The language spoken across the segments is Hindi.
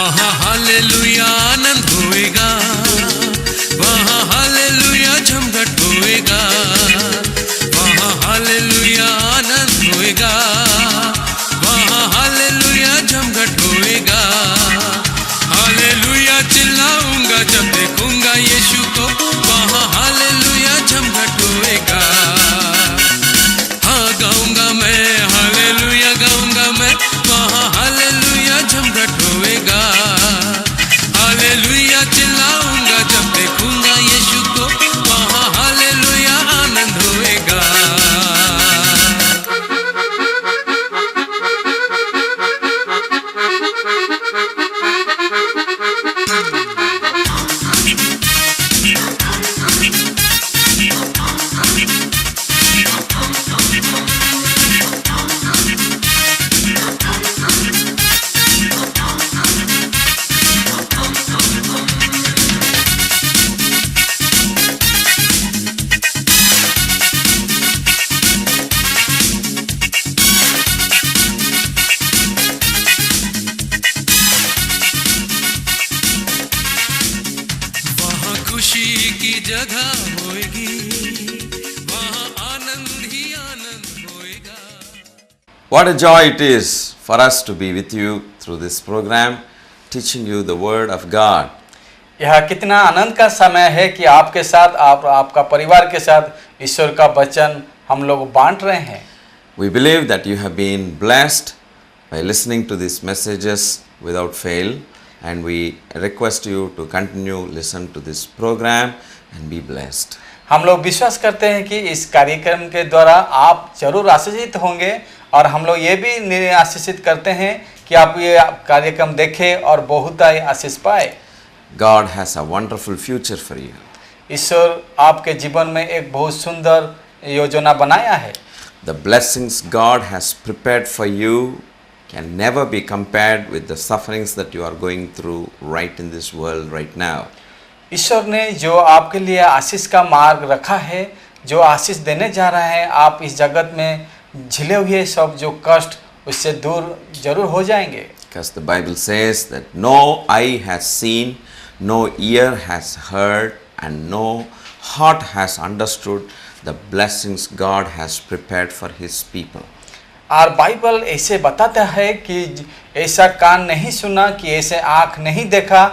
वहाँ हालेलुया आनंद होएगा, वहाँ हालेलुया झमघट होएगा, वहाँ हालेलुया आनंद होएगा, वहाँ हालेलुया झमघट होएगा। हालेलुया चिल्लाऊंगा जब देखूंगा यीशु को, वहाँ हालेलुया झमघट होएगा। हाँ गाऊंगा मैं हालेलुया, गाऊंगा मैं, वहाँ हालेलुया झमघट होएगा। हालेलुया चिल्लाऊंगा जब देखूंगा यीशु को, वहाँ हालेलुया आनंद होएगा। खुशी की जगह होएगी, वहाँ आनंद ही आनंद होएगा। What a joy it is for us to be with you through this program, teaching you the Word of God. यह कितना आनंद का समय है कि आपके साथ आपका परिवार के साथ ईश्वर का वचन हम लोग बांट रहे हैं। We believe that you have been blessed by listening to these messages without fail, and we request you to continue listen to this program and be blessed. हम लोग विश्वास करते हैं कि इस कार्यक्रम के द्वारा आप जरूर आशीषित होंगे, और हम लोग ये भी आशीषित करते हैं कि आप ये कार्यक्रम देखें और बहुत ही आशीष पाए। God has a wonderful future for you. ईश्वर आपके जीवन में एक बहुत सुंदर योजना बनाया है। The blessings God has prepared for you can never be compared with the sufferings that you are going through right in this world right now. ईश्वर ने जो आपके लिए आशीष का मार्ग रखा है, जो आशीष देने जा रहा है, आप इस जगत में झिले हुए सब जो कष्ट उससे दूर जरूर हो जाएंगे। Because the Bible says that no eye has seen, no ear has heard, and no heart has understood the blessings God has prepared for His people. और बाइबल ऐसे बताता है कि ऐसा कान नहीं सुना, कि ऐसे आँख नहीं देखा,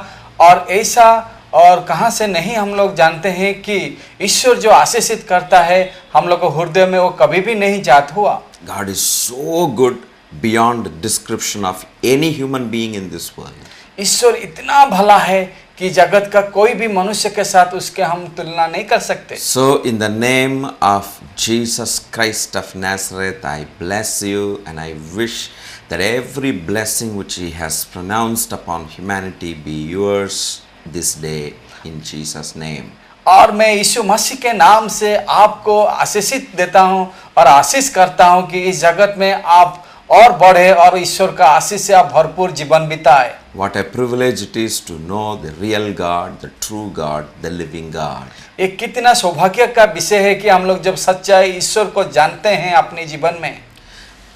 और ऐसा और कहाँ से नहीं हम लोग जानते हैं कि ईश्वर जो आशीषित करता है हम लोग को हृदय में वो कभी भी नहीं जात हुआ। God is so good beyond description of any human being in this world. ईश्वर इतना भला है कि जगत का कोई भी मनुष्य के साथ उसके हम तुलना नहीं कर सकते। So in the name of Jesus Christ of Nazareth, I bless you, and I wish that every blessing which He has pronounced upon humanity be yours this day in Jesus name. और मैं यीशु मसीह के नाम से आपको आशीषित देता हूँ और आशीष करता हूँ कि इस जगत में आप और बढ़े और ईश्वर का आशीष से आप भरपूर जीवन बिताए। What a privilege it is to know the real God, the true God, the living God. एक कितना सौभाग्य का विषय है कि हम लोग जब सच्चाई ईश्वर को जानते हैं अपने जीवन में।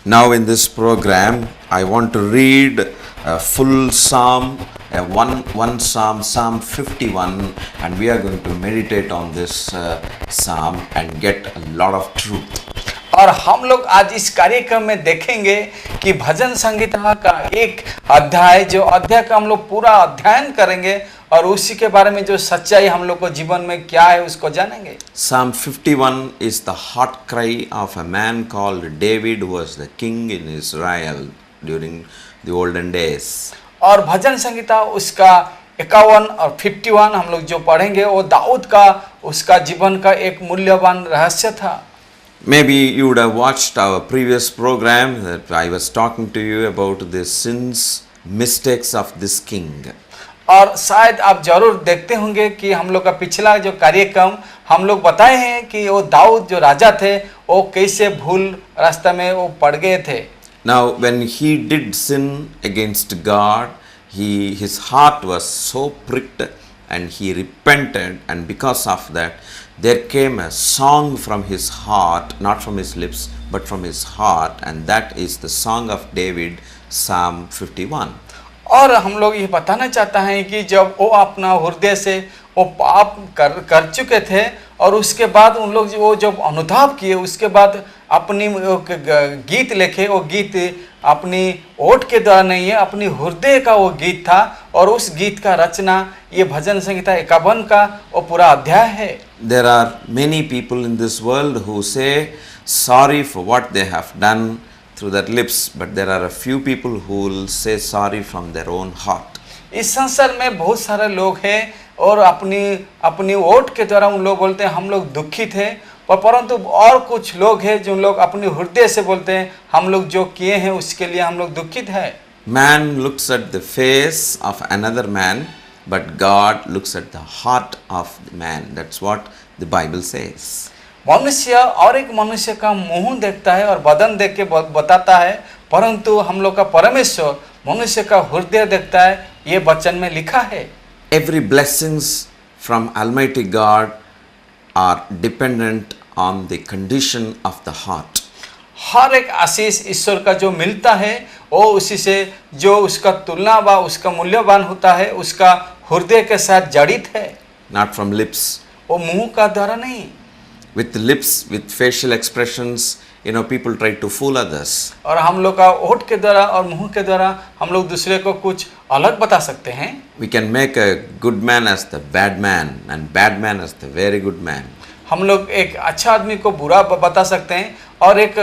Now in this program, I want to read a full psalm, one psalm, Psalm 51, and we are going to meditate on this psalm and get a lot of truth. और हम लोग आज इस कार्यक्रम में देखेंगे कि भजन संगीता का एक अध्याय, जो अध्याय का हम लोग पूरा अध्ययन करेंगे और उसी के बारे में जो सच्चाई हम लोग को जीवन में क्या है उसको जानेंगे। Psalm 51 is the heart cry of a man called David, who was the king in Israel during the olden days. और भजन संगीता उसका 51 और 51 हम लोग जो पढ़ेंगे वो दाऊद का उसका जीवन का एक मूल्यवान रहस्य था। Maybe you would have watched our previous program that I was talking to you about the sins, mistakes of this king. और शायद आप जरूर देखते होंगे कि हम लोग का पिछला जो कार्यक्रम हम लोग बताए हैं कि वो दाऊद जो राजा थे वो कैसे भूल रास्ते में वो पड़ गए थे। Now when he did sin against God, his heart was so pricked and he repented, and because of that there came a song from his heart, not from his lips but from his heart, and that is the song of David, Psalm 51. और हम लोग ये बताना चाहता है कि जब वो अपना हृदय से वो पाप कर चुके थे और उसके बाद उन लोग वो जब अनुताप किए उसके बाद अपनी वो गीत लिखे, वो गीत अपनी ओठ के द्वारा नहीं है, अपनी हृदय का वो गीत था और उस गीत का रचना ये भजन संहिता 51 का वो पूरा अध्याय है। There are many people in this world who say sorry for what they have done through their lips, but there are a few people who will say sorry from their own heart. इस संसार में बहुत सारे लोग हैं और अपनी ओठ के द्वारा उन लोग बोलते हैं हम लोग दुखित हैं, और परंतु और कुछ लोग हैं जो लोग अपने हृदय से बोलते हैं हम लोग जो किए हैं उसके लिए हम लोग दुखित हैं। Man looks at the face of another man, but God looks at the heart of the man. That's what the Bible says. मनुष्य और एक मनुष्य का मुंह देखता है और बदन देख के बताता है, परंतु हम लोग का परमेश्वर मनुष्य का हृदय देखता है, ये वचन में लिखा है। Every blessings from Almighty God are dependent on the condition of the heart. हर एक आशीष ईश्वर का जो मिलता है वो उसी से जो उसका तुलना व उसका मूल्यवान होता है उसका हृदय के साथ जड़ित है, Not from lips. वो मुंह का द्वारा नहीं। With lips, with facial expressions, people try to fool others. और हम लोग का होठ के द्वारा और मुंह के द्वारा हम लोग दूसरे को कुछ अलग बता सकते हैं। We can make a good man as the bad man and bad man as the very good man. हम लोग एक अच्छा आदमी को बुरा बता सकते हैं और एक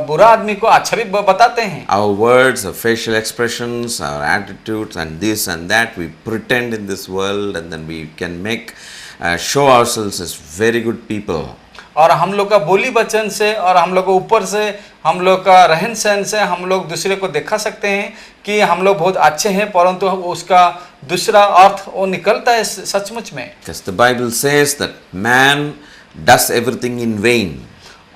बुरा आदमी को अच्छा भी बताते हैं। Our words, our facial expressions, our attitudes and this and that, we pretend in this world and then we can show ourselves as very good people. और हम लोग का बोली वचन से और हम लोग को ऊपर से हम लोग का रहन सहन से हम लोग दूसरे को दिखा सकते हैं कि हम लोग बहुत अच्छे हैं, परंतु उसका दूसरा अर्थ वो निकलता है सचमुच में। Because the Bible says that man does everything in vain.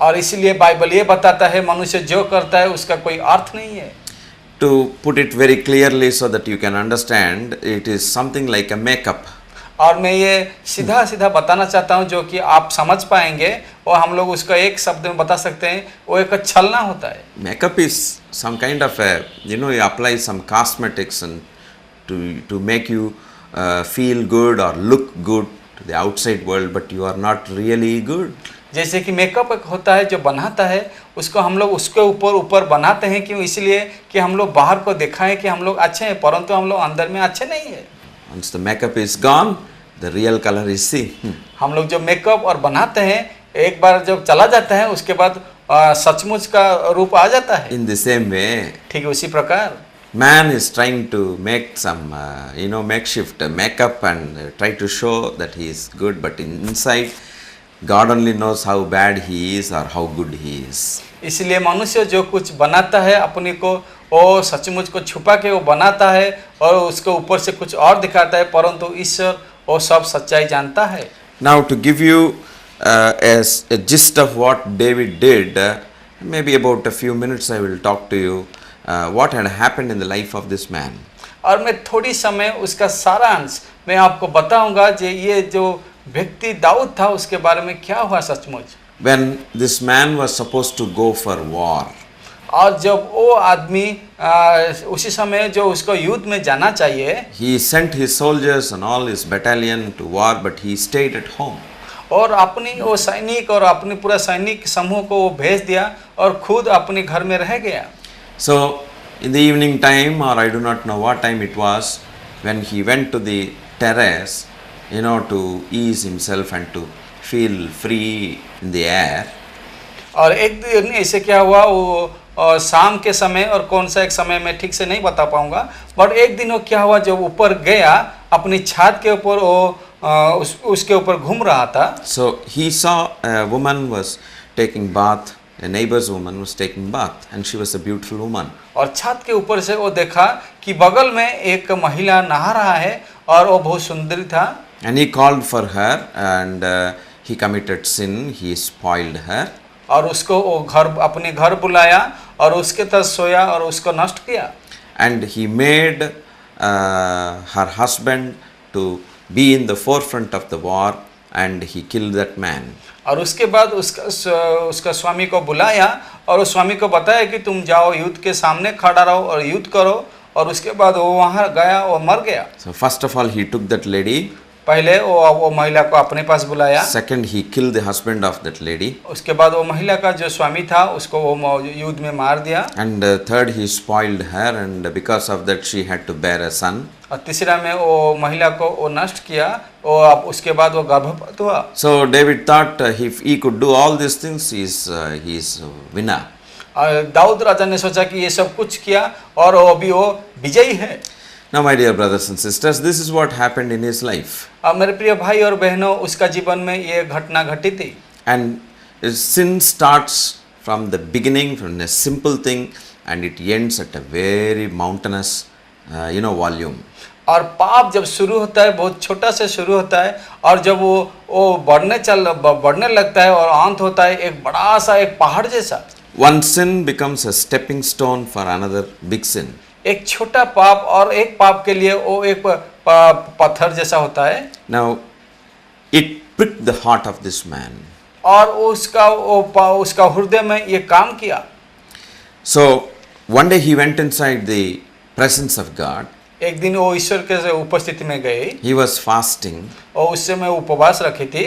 और इसलिए बाइबल ये बताता है मनुष्य जो करता है उसका कोई अर्थ नहीं है। To put it very clearly so that you can understand, it is something like a makeup. और मैं ये सीधा सीधा बताना चाहता हूँ जो कि आप समझ पाएंगे और हम लोग उसका एक शब्द में बता सकते हैं, वो एक छलना होता है। Makeup is some kind of you apply some cosmetics and to make you feel good or look good to the outside world, but you are not really good. जैसे कि मेकअप एक होता है जो बनाता है उसको हम लोग उसके ऊपर बनाते हैं, क्यों? इसलिए कि हम लोग बाहर को दिखाएं कि हम लोग अच्छे हैं, परंतु हम लोग अंदर में अच्छे नहीं है। Once the makeup is gone, the real color is seen. हम लोग जो मेकअप और बनाते हैं एक बार जब चला जाता है उसके बाद सचमुच का रूप आ जाता है। In the same way, ठीक है, उसी प्रकार man is trying to make some makeshift makeup and try to show that he is good, but inside God only knows how bad he is or how good he is. इसलिए मनुष्य जो कुछ बनाता है अपने को वो सचमुच को छुपा के वो बनाता है और उसके ऊपर से कुछ और दिखाता है, परंतु ईश्वर वो सब सच्चाई जानता है। Now to give you as a gist of what David did, maybe about a few minutes I will talk to you what had happened in the life of this man. और मैं थोड़ी समय उसका सारांश मैं आपको बताऊंगा जे ये जो व्यक्ति दाऊद था उसके बारे में क्या हुआ सचमुच। When this man was supposed to go for war, और जब वो आदमी उसी समय जो उसको युद्ध में जाना चाहिए, he sent his soldiers and all his battalion to war, but he stayed at home. और अपनी वो सैनिक और अपनी पूरा सैनिक समूह को वो भेज दिया और खुद अपने घर में रह गया। So in the evening time, or I do not know what time it was, when he went to the terrace, to ease himself and to feel free in the air. और एक दिन ऐसे क्या हुआ, वो शाम के समय और कौन सा एक समय मैं ठीक से नहीं बता पाऊंगा, बट एक दिन वो क्या हुआ जब ऊपर गया अपनी छत के ऊपर वो उसके ऊपर घूम रहा था। So he saw a woman was taking bath, a neighbor's woman was taking bath, and she was a beautiful woman. और छत के ऊपर से वो देखा कि बगल में एक महिला नहा रहा है और वो बहुत सुंदर था। And he called for her and he committed sin, he spoiled her. और उसको वो अपने घर बुलाया और उसके तक सोया और उसको नष्ट किया। And he made her husband to be in the forefront of the war and he killed that man. और उसके बाद उसका स्वामी को बुलाया और उस स्वामी को बताया कि तुम जाओ युद्ध के सामने खड़ा रहो और युद्ध करो, और उसके बाद वो वहाँ गया और मर गया। So first of all, he took that lady. पहले वो महिला को अपने पास बुलाया, Second, he killed the husband of that lady. उसके बाद वो महिला का जो स्वामी था उसको वो युद्ध में मार दिया, And third, he spoiled her, and because of that, she had to bear a son. और तीसरा में वो महिला को वो नष्ट किया, वो अब उसके बाद वो गर्भवती हुआ। So David thought if he could do all these things, he is winner. और दाऊद राजा ने सोचा कि ये सब कुछ किया और वो अभी वो विजयी है। Now, my dear brothers and sisters, this is what happened in his life. अब मेरे प्रिय भाई और बहनों, उसका जीवन में ये घटना घटी थी। And sin starts from the beginning, from a simple thing, and it ends at a very mountainous, volume. और पाप जब शुरू होता है बहुत छोटा से शुरू होता है, और जब वो बढ़ने लगता है और अंत होता है एक बड़ा सा एक पहाड़ जैसा। One sin becomes a stepping stone for another big sin. एक छोटा पाप और एक पाप के लिए वो एक पत्थर जैसा होता है। Now, it pricked the heart of this man. और उसका हृदय में ये काम किया। So, one day he went inside the presence of God. एक दिन वो ईश्वर के उपस्थिति में गए, He was fasting, और उस समय उपवास रखी थी,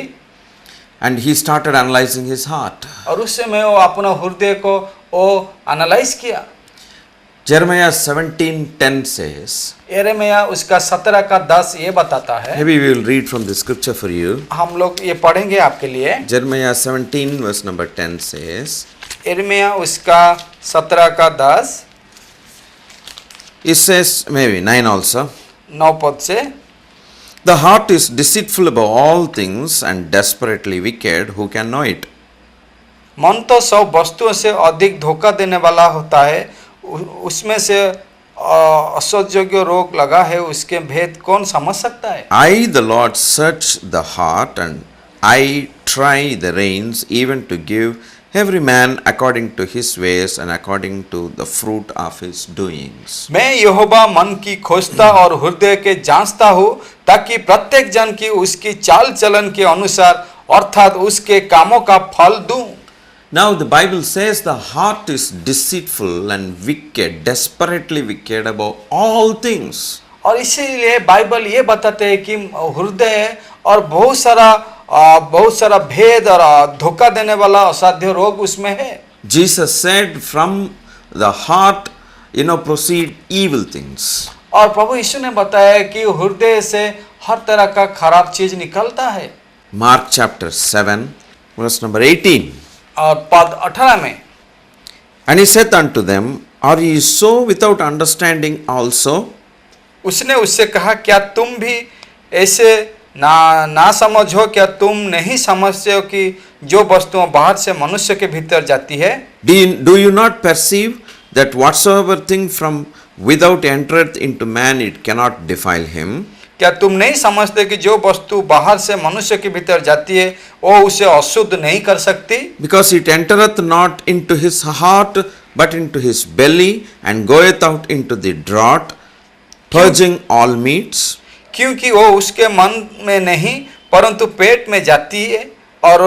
and he started analyzing his heart. और उस समय वो अपना हृदय को वो एनालाइज किया। Jeremiah 17:10 says, यिर्मयाह उसका 17 का 10 ये बताता है। maybe we will read from the scripture for you. हम लोग ये पढ़ेंगे आपके लिए। Jeremiah 17 verse number 10 says, यिर्मयाह उसका 17 का 10, it says maybe 9 also. 9 पद से, The heart is deceitful above all things and desperately wicked, who can know it? मन तो सब वस्तुओं से अधिक धोखा देने वाला होता है, उसमें से असह्योग्य रोग लगा है, उसके भेद कौन समझ सकता है। I, the Lord, search the heart, and I try the reins, even to give every man according to his ways and according to the fruit of his doings. मैं यहोवा मन की खोजता और हृदय के जांचता हूँ, ताकि प्रत्येक जन की उसकी चाल चलन के अनुसार अर्थात उसके कामों का फल दूं। Now the Bible says the heart is deceitful and wicked, desperately wicked above all things. और इसीलिए बाइबल ये बताते हैं कि हृदय और बहुत सारा भेद और धोखा देने वाला असाध्य रोग उसमें है। Jesus said from the heart, proceed evil things. और प्रभु यीशु ने बताया कि हृदय से हर तरह का खराब चीज निकलता है। Mark chapter 7 verse number 18. और पद 18 में, And he said unto them, Are ye so without understanding also? उसने उससे कहा, क्या तुम भी ऐसे ना समझो? क्या तुम नहीं समझते हो कि जो वस्तुएं बाहर से मनुष्य के भीतर जाती है? Do you not perceive that whatsoever thing from without entereth into man, it cannot defile him? क्या तुम नहीं समझते कि जो वस्तु बाहर से मनुष्य के भीतर जाती है वो उसे अशुद्ध नहीं कर सकती? Because it entereth not into his heart, but into his belly, and goeth out into the draught, purging all meats. क्योंकि वो उसके मन में नहीं परंतु पेट में जाती है और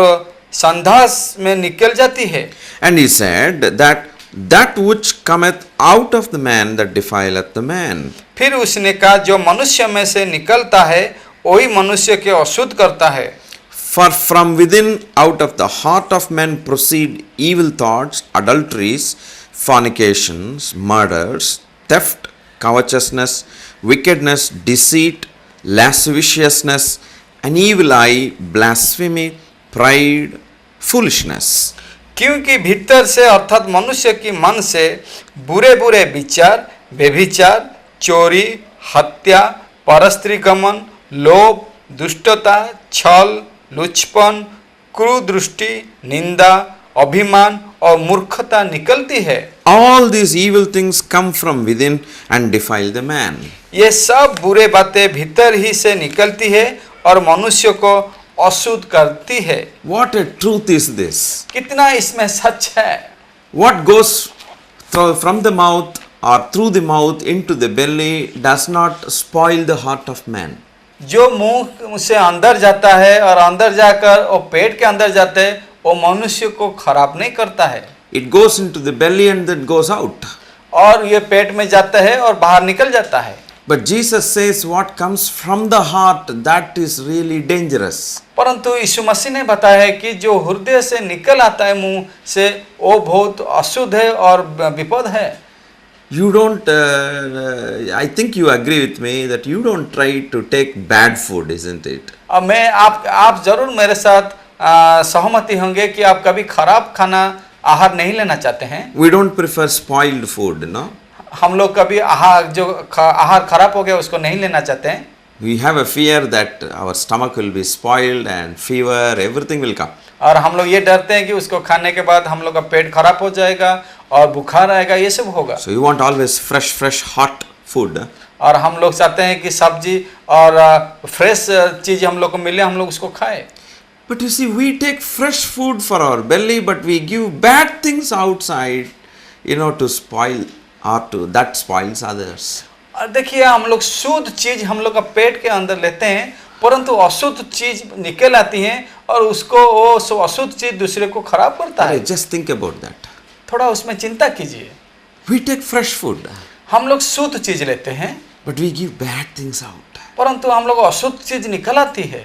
संधास में निकल जाती है। And he said that which cometh out of the man, that defileth the man. फिर उसने कहा, जो मनुष्य में से निकलता है वही मनुष्य के अशुद्ध करता है। For from within, out of the heart of men, proceed evil thoughts, adulteries, fornications, murders, theft, covetousness, wickedness, deceit, lasciviousness, an evil eye, blasphemy, pride, foolishness. क्योंकि भीतर से अर्थात मनुष्य की मन से बुरे बुरे विचार, व्यभिचार, चोरी, हत्या, परस्त्री गमन, लोभ, दुष्टता, छल, लुचपन, क्रूरदृष्टि, निंदा, अभिमान और मूर्खता निकलती है। All these evil things come from within and defile the man. ये सब बुरे बातें भीतर ही से निकलती है और मनुष्य को अशुद्ध करती है। What a truth is this! कितना इसमें सच है। What goes from the mouth or through the mouth into the belly does not spoil the heart of man. जो मुंह से अंदर जाता है और अंदर जाकर वो पेट के अंदर जाते हैं वो मनुष्य को खराब नहीं करता है। It goes into the belly and then goes out. और ये पेट में जाता है और बाहर निकल जाता है। But Jesus says what comes from the heart, that is really dangerous. परंतु यीशु मसीह ने बताया है कि जो हृदय से निकल आता है मुंह से वो बहुत अशुद्ध है और विपद है। You don't, I think you agree with me that you don't try to take bad food, isn't it? अब मैं आप जरूर मेरे साथ सहमति होंगे कि आप कभी खराब खाना आहार नहीं लेना चाहते हैं। We don't prefer spoiled food, no? हम लोग कभी आहार खराब हो गया उसको नहीं लेना चाहते हैं। We have a fear that our stomach will be spoiled and fever, everything will come. और हम लोग ये डरते हैं कि उसको खाने के बाद हम लोग का पेट खराब हो जाएगा और बुखार आएगा, ये सब होगा। So you want always fresh, hot food. और हम लोग चाहते हैं कि सब्जी और फ्रेश चीज हम लोग को मिले, हम लोग उसको खाए। But you see, we take fresh food for our belly, but we give bad things outside, to spoil or to that spoils others. और देखिए हम लोग शुद्ध चीज हम लोग का पेट के अंदर लेते हैं, परंतु अशुद्ध चीज निकल आती है और उसको वो अशुद्ध चीज दूसरे को खराब करता है। Just think about that. थोड़ा उसमें चिंता कीजिए। We take fresh food, हम लोग शुद्ध चीज लेते हैं, but we give bad things out. परंतु हम लोग अशुद्ध चीज निकल आती है।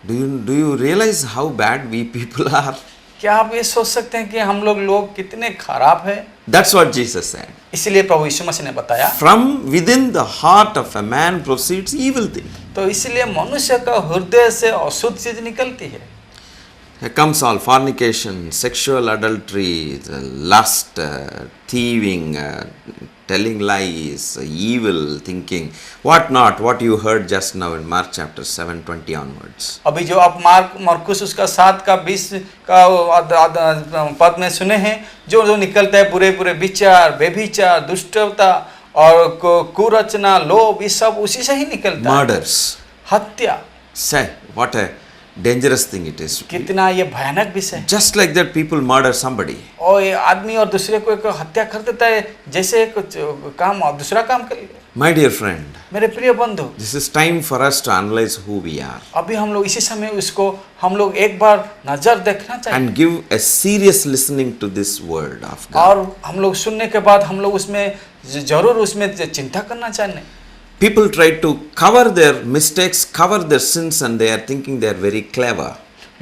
Do you realize how bad we people are? क्या आप ये सोच सकते हैं कि हम लोग कितने खराब हैं? That's what Jesus said. इसलिए प्रभु यीशु मसीह ने बताया, From within the heart of a man proceeds evil thing. तो इसलिए मनुष्य का हृदय से अशुद्ध चीज निकलती है। Here comes all fornication, sexual adultery, lust, thieving, telling lies, evil thinking, what not, what you heard just now in Mark chapter 7:20 onwards. अभी जो आप मरकुस उसका 7 का 20 का पद में सुने हैं, जो निकलता है बुरे विचार, व्यभिचार, दुष्टता और कुरचना, लोभ, ये सब उसी से ही निकलता है। Murders. हत्या। Say, what a dangerous thing it is. कितना ये भयानक विषय। Just like that, people murder somebody. और ये आदमी और दूसरे को एक हत्या कर देता है, जैसे एक काम और दूसरा काम कर लिया। My dear friend, मेरे प्रिय बंधु, this is time for us to analyze who we are अभी हम लोग इसी समय उसको हम लोग एक बार नजर देखना चाहिए and give a serious listening to this word of God. और हम लोग सुनने के बाद हम लोग उसमें जरूर उसमें चिंता करना चाहिए। People try to cover their mistakes, cover their sins, and they are thinking they are very clever.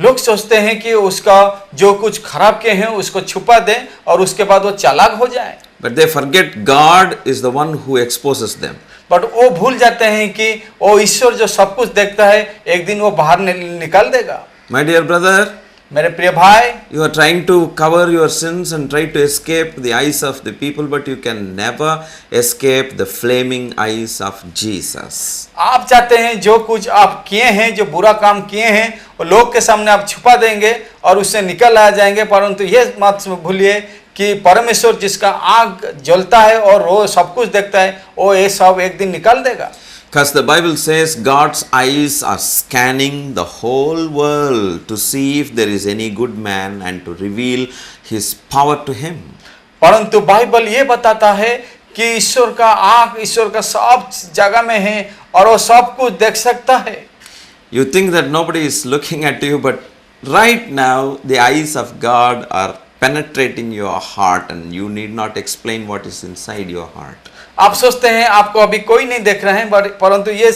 लोग सोचते हैं कि उसका जो कुछ खराब किए हैं उसको छुपा दें और उसके बाद वो चालाक हो जाए। But they forget God is the one who exposes them. But वो भूल जाते हैं कि वो ईश्वर जो सब कुछ देखता है एक दिन वो बाहर निकाल देगा। My dear brother, मेरे प्रिय भाई, you are trying to cover your sins and try to escape the eyes of the people, but you can never escape the flaming eyes of Jesus. आप चाहते हैं जो कुछ आप किए हैं, जो बुरा काम किए हैं, वो लोग के सामने आप छुपा देंगे और उससे निकल आ जाएंगे, परंतु ये मत भूलिए कि परमेश्वर जिसका आग जलता है और वो सब कुछ देखता है, वो ये सब एक दिन निकाल देगा। Because the Bible says God's eyes are scanning the whole world to see if there is any good man and to reveal his power to him. परंतु बाइबल ये बताता है कि ईश्वर का आंख ईश्वर का सब जगह में है और वो सब कुछ देख सकता है। You think that nobody is looking at you, but right now the eyes of God are penetrating your heart and you need not explain what is inside your heart. आप सोचते हैं आपको अभी कोई नहीं देख रहे हैं, परंतु ये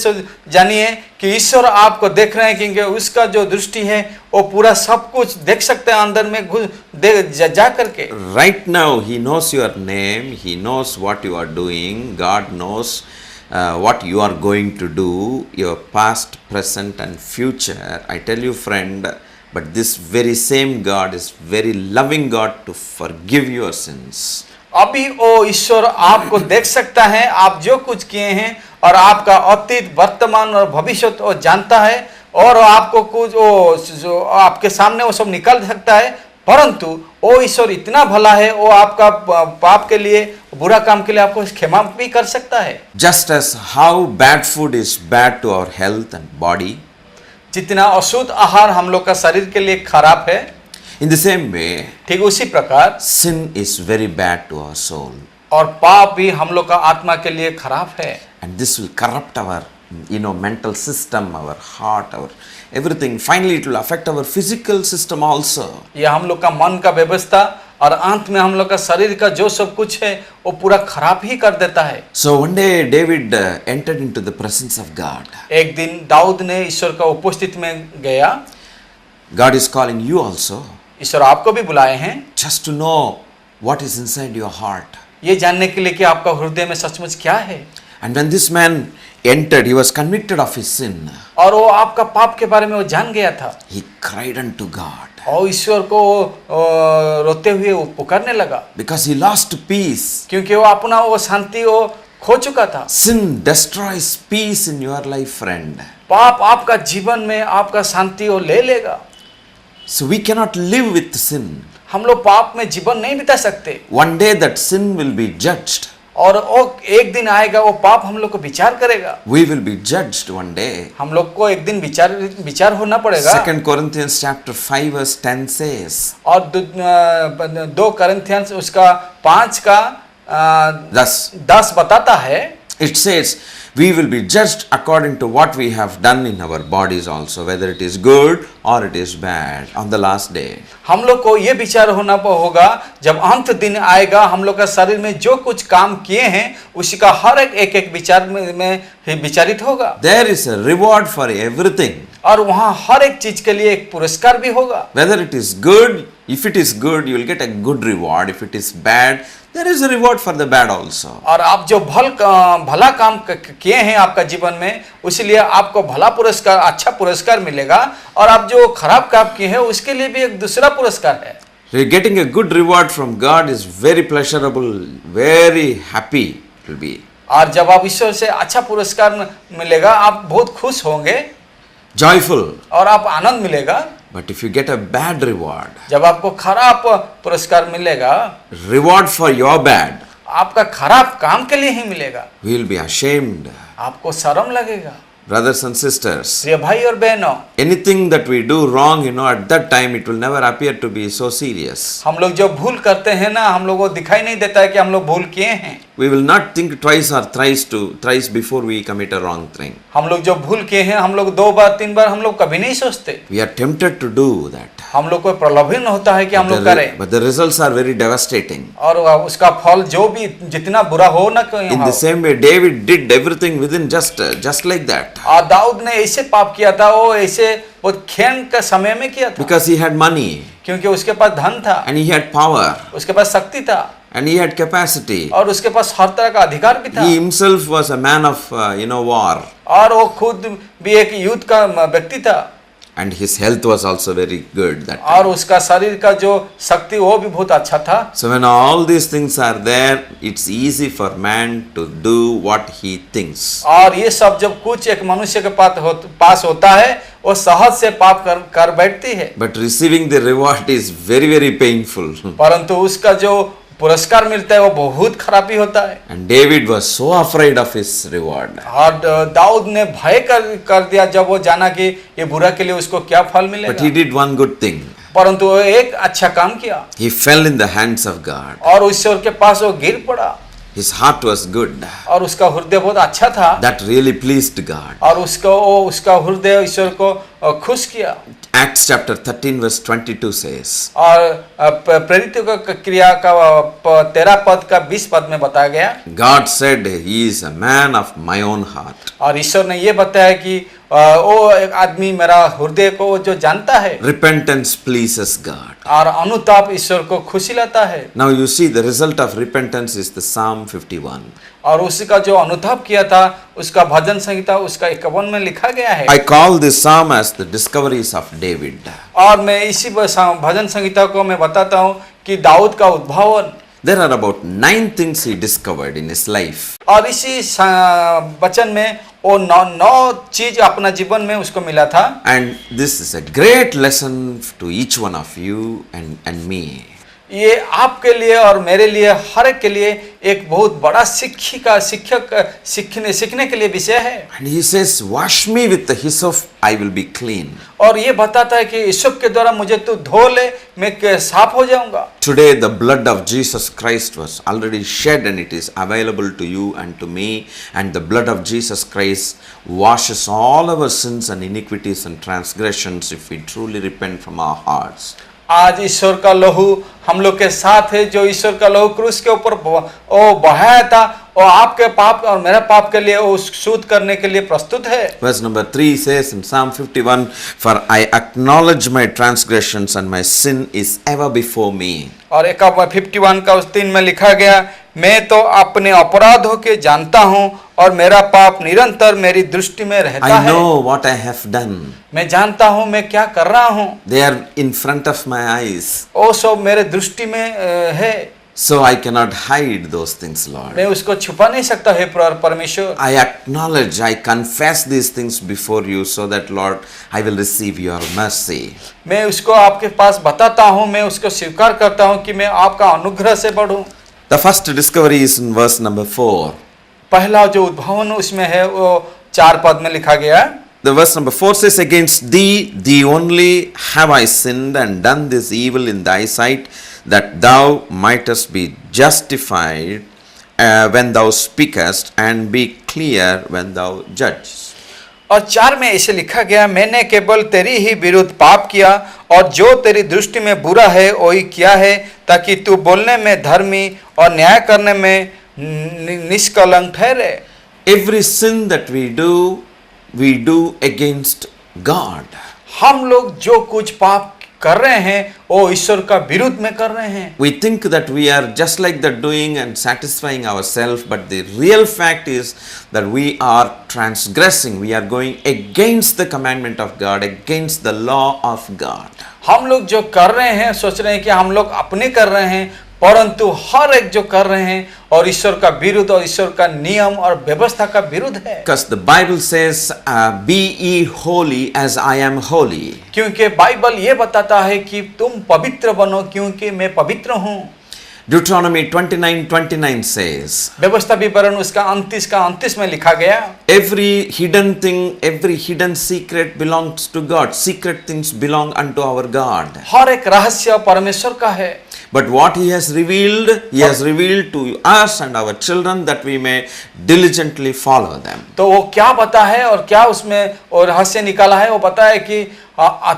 जानिए कि ईश्वर आपको देख रहे हैं, क्योंकि उसका जो दृष्टि है वो पूरा सब कुछ देख सकते हैं अंदर में जा करके। Right now he knows your name, he knows what you are doing, God knows what you are going to do, your past, present and future. I tell you friend, but this very same God is very loving God to forgive your sins. अभी वो ईश्वर आपको देख सकता है, आप जो कुछ किए हैं और आपका अतीत, वर्तमान और भविष्य वो जानता है और आपको कुछ वो जो आपके सामने वो सब निकल सकता है, परंतु वो ईश्वर इतना भला है, वो आपका पाप के लिए, बुरा काम के लिए आपको क्षमा भी कर सकता है। Just as how bad food is bad to our health and body, जितना अशुद्ध आहार हम लोग का शरीर के लिए खराब है, in the same way, ठीक उसी प्रकार sin is very bad to our soul. और पाप भी हम लोग का आत्मा के लिए खराब है। And this will corrupt our, mental system, our heart, our everything. Finally, it will affect our physical system also. ये हम लोग का मन का व्यवस्था और अंत में हम लोग का शरीर का जो सब कुछ है वो पूरा खराब ही कर देता है। So one day David entered into the presence of God. एक दिन दाऊद ने ईश्वर का उपस्थिति में गया। God is calling you also, ईश्वर आपको भी बुलाए हैं just to know what is inside your heart. ये जानने के लिए कि आपका हृदय में सचमुच क्या है। And when this man entered, he was convicted of his sin. और वो आपका पाप के बारे में वो जान गया था He cried unto God और ईश्वर को रोते हुए वो पुकारने लगा, because he lost peace. क्योंकि वो अपना वो शांति वो खो चुका था। Sin destroys peace in your life, friend. पाप आपका जीवन में आपका शांति वो ले लेगा। So we cannot live with sin. हम लोग पाप में जीवन नहीं बिता सकते। One day that sin will be judged. और वो एक दिन आएगा वो पाप हम लोग को विचार करेगा। We will be judged one day. हम लोग को एक दिन विचार होना पड़ेगा। 2 Corinthians chapter 5 verse 10 says, और 2 Corinthians उसका 5 का thus 10 बताता है, it says, we will be judged according to what we have done in our bodies also, whether it is good or it is bad on the last day. हम लोग को ये विचार होना होगा जब अंत दिन आएगा, हम लोग का शरीर में जो कुछ काम किए हैं उसी का हर एक विचार में विचारित होगा। There is a reward for everything. और वहाँ हर एक चीज के लिए एक पुरस्कार भी होगा। Whether it is good, if it is good, you will get a good reward. If it is bad, there is a reward for the bad also. और आप जो भला काम किए हैं आपका जीवन में, उसलिए आपको भला पुरस्कार, अच्छा पुरस्कार मिलेगा, और आप जो खराब काम किए हैं उसके लिए भी एक दूसरा पुरस्कार है। Getting a good reward from God is very pleasurable, very happy it will be. और जब आप ईश्वर से अच्छा पुरस्कार मिलेगा आप बहुत खुश होंगे, Joyful. और आप आनंद मिलेगा। But if you get a bad reward, जब आपको खराब पुरस्कार मिलेगा, reward for your bad, आपका खराब काम के लिए ही मिलेगा, we will be ashamed. आपको शर्म लगेगा। Brothers and sisters, प्रिय भाई और बहनों, anything that we do wrong, at that time it will never appear to be so serious. हम लोग जो भूल करते हैं ना, हम लोग को दिखाई नहीं देता है कि हम लोग भूल किए हैं। We will not think twice or thrice before we commit a wrong thing. हम लोग जो भूल किए हैं, हम लोग 2 बार 3 बार हम लोग कभी नहीं सोचते। We are tempted to do that. हम लोग को प्रलोभन होता है कि हम लोग करें, But the results are very devastating. और उसका फल जो भी जितना बुरा हो ना क्यों In हो। the same way, David did everything within just like that. और दाऊद ने ऐसे पाप किया था, वो ऐसे बहुत क्षण का समय में किया था, Because he had money, क्योंकि उसके पास धन था, and he had power, उसके पास शक्ति था, and he had capacity. और उसके पास हर तरह का अधिकार भी था। He himself was a man of, war. और वो खुद भी एक युद्ध का व्यक्ति था, And his health was also very good that और time. उसका शरीर का जो शक्ति वो भी बहुत अच्छा था। So when all these things are there, it's easy for man to do what he thinks. और ये सब जब कुछ एक मनुष्य के पास होता है, वो सहज से पाप कर बैठती है, But receiving the reward is very, very painful. परंतु उसका जो पुरस्कार मिलता है वो बहुत खराबी होता है। And David was so afraid of his reward. और दाऊद ने भय कर दिया जब वो जाना कि ये बुरा के लिए उसको क्या फल But he मिलेगा, did one good thing. परंतु वो एक अच्छा काम किया He fell in the hands of God. और ईश्वर के पास वो गिर पड़ा, His heart was good. और उसका हृदय बहुत अच्छा था, That really pleased God. और उसका हृदय ईश्वर को खुश किया। Acts chapter 13 verse 22 says, और प्रेरितों का क्रिया का 13 पद का 20 पद में बताया गया, God said, he is a man of my own heart. और ईश्वर ने ये बताया कि वो एक आदमी मेरा हृदय को जो जानता है, Repentance pleases God. और अनुताप ईश्वर को खुशी लाता है। Now you see the result of repentance is the Psalm 51. और उसका जो अनुताप किया था उसका भजन संहिता उसका 51 में लिखा गया है। I call this psalm as the discoveries of David. और मैं इसी भजन संहिता को मैं बताता हूँ कि दाऊद का उद्भावन, There are about 9 things he discovered in his life. और इसी वचन में वो 9 चीज अपना जीवन में उसको मिला था। And this is a great lesson to each one of you and me. ये आपके लिए और मेरे लिए, हर एक के लिए एक बहुत बड़ा सीखने के लिए विषय है। And he says, wash me with the hyssop, I will be clean. और ये बताता है कि ईश्वर के द्वारा मुझे तू धो ले, मैं साफ हो जाऊंगा। Today the blood of Jesus Christ was already shed and it is available to you and to me, and the blood of Jesus Christ washes all our sins and iniquities and transgressions if we truly repent from our hearts. आज ईश्वर का लहू हम लोग के साथ है, जो ईश्वर का लहू क्रूस के ऊपर वो बहाया था, और आपके पाप और मेरे पाप के लिए वो शुद्ध करने के लिए प्रस्तुत है। Verse number 3 says in Psalm 51, "For I acknowledge my transgressions and my sin is ever before me." और 51 का उस 3 में लिखा गया, मैं तो अपने अपराधों के जानता हूँ और मेरा पाप निरंतर मेरी दृष्टि में रहता I है। know what I have done. मैं जानता हूँ मैं क्या कर रहा हूँ, They are in front of my eyes. वो सब मेरे दृष्टि में है, So I cannot hide those things, Lord. मैं उसको छुपा नहीं सकता है परमेश्वर। I acknowledge, I confess these things before you so that, Lord, I will receive your mercy. मैं उसको आपके पास बताता हूँ, मैं उसको स्वीकार करता हूँ कि मैं आपका अनुग्रह से बढ़ूँ। The first discovery is in verse number 4. पहला जो उद्भावन उसमें है वो 4 पद में लिखा गया है। The verse number 4 says, "Against thee, thee only have I sinned and done this evil in thy sight, that thou mightest be justified when thou speakest, and be clear when thou judgest." और 4 में ऐसे लिखा गया, मैंने केवल तेरी ही विरुद्ध पाप किया और जो तेरी दृष्टि में बुरा है वही किया है, ताकि तू बोलने में धर्मी और न्याय करने में निष्कलंक ठहरे। Every sin that we do against God. हम लोग जो कुछ पाप कर रहे हैं वो ईश्वर का विरुद्ध में कर रहे हैं। We think that we are just like that, doing and satisfying ourselves, but the real fact is that we are transgressing. We are going against the commandment of God, against the law of God. हम लोग जो कर रहे हैं सोच रहे हैं कि हम लोग अपने कर रहे हैं, परंतु हर एक जो कर रहे हैं और ईश्वर का विरुद्ध और ईश्वर का नियम और व्यवस्था का विरुद्ध है। Because the Bible says, "Be ye holy as I am holy." क्योंकि बाइबल ये बताता है कि तुम पवित्र बनो क्योंकि मैं पवित्र हूँ। Deuteronomy 29:29 says, व्यवस्था विवरण उसका 29 में लिखा गया, "Every hidden thing, every hidden secret belongs to God. Secret things belong unto our God. हर एक रहस्य परमेश्वर का है, But what He has revealed to us and our children, that we may diligently follow them." तो वो क्या बता है और क्या उसमें और रहस्य निकाला है, वो बता है कि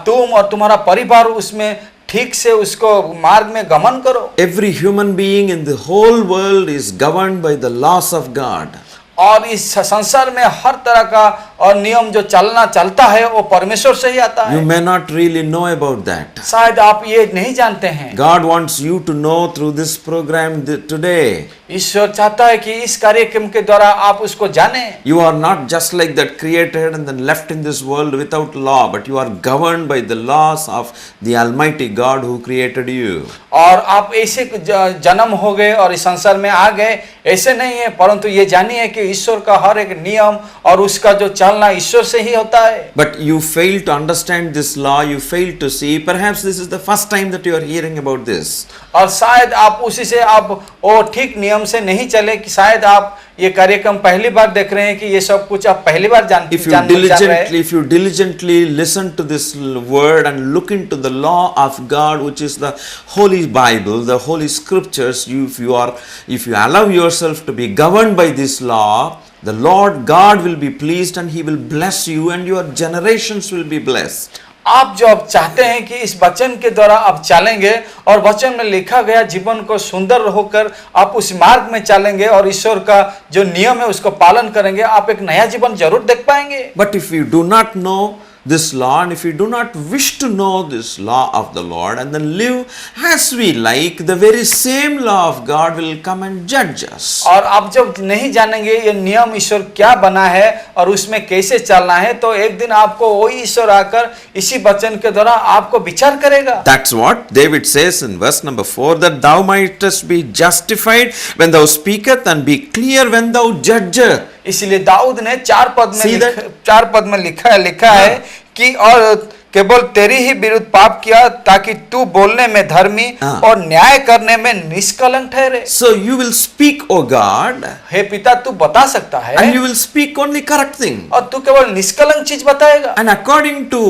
तुम और तुम्हारा परिवार उसमें ठीक से उसको मार्ग में गमन करो। Every human being in the whole world is governed by the laws of God. और इस संसार में हर तरह का और नियम जो चलता है वो परमेश्वर से ही आता You है। may not really know about that. शायद आप ये नहीं जानते हैं। God wants you to know through this program today. ईश्वर चाहता है कि इस कार्यक्रम के द्वारा आप उसको जाने। You are not just like that, created and then left in this world without law, but you are governed by the laws of the Almighty God who created you. और आप ऐसे जन्म हो गए और इस संसार में आ गए, ऐसे नहीं है, परंतु ये जानिए कि ईश्वर का हर एक नियम और उसका जो चलना ईश्वर से ही होता है। But you fail to understand this law, you fail to see. Perhaps this is the first time that you are hearing about this. और शायद आप उसी से आप वो ठीक नियम से नहीं चले कि शायद आप ये कार्यक्रम पहली बार देख रहे हैं कि ये सब कुछ आप पहली बार जान रहे हैं। If you diligently listen to this word and look into the law of God, which is the Holy Bible, the Holy Scriptures, if you allow yourself to be governed by this law, the Lord God will be pleased and He will bless you and your generations will be blessed. आप जो अब चाहते हैं कि इस वचन के द्वारा आप चलेंगे और वचन में लिखा गया जीवन को सुंदर होकर आप उस मार्ग में चलेंगे और ईश्वर का जो नियम है उसको पालन करेंगे, आप एक नया जीवन जरूर देख पाएंगे। But if you do not know this law, and if you do not wish to know this law of the Lord and then live as we like, the very same law of God will come and judge us. और आप जब नहीं जानेंगे ये नियम ईश्वर क्या बना है और उसमें कैसे चलना है, तो एक दिन आपको वही ईश्वर आकर इसी वचन के द्वारा आपको विचार करेगा। That's what David says in verse number 4, that thou mightest be justified when thou speakest and be clear when thou judgest. इसलिए दाऊद ने 4 पद में लिखा है कि और केवल तेरी ही विरुद्ध पाप किया ताकि तू बोलने में धर्मी और न्याय करने में निष्कलंक ठहरे। So you will speak, O God, हे पिता तू बता सकता है, and you will speak only correct thing. और तू केवल निष्कलंक चीज बताएगा। And according to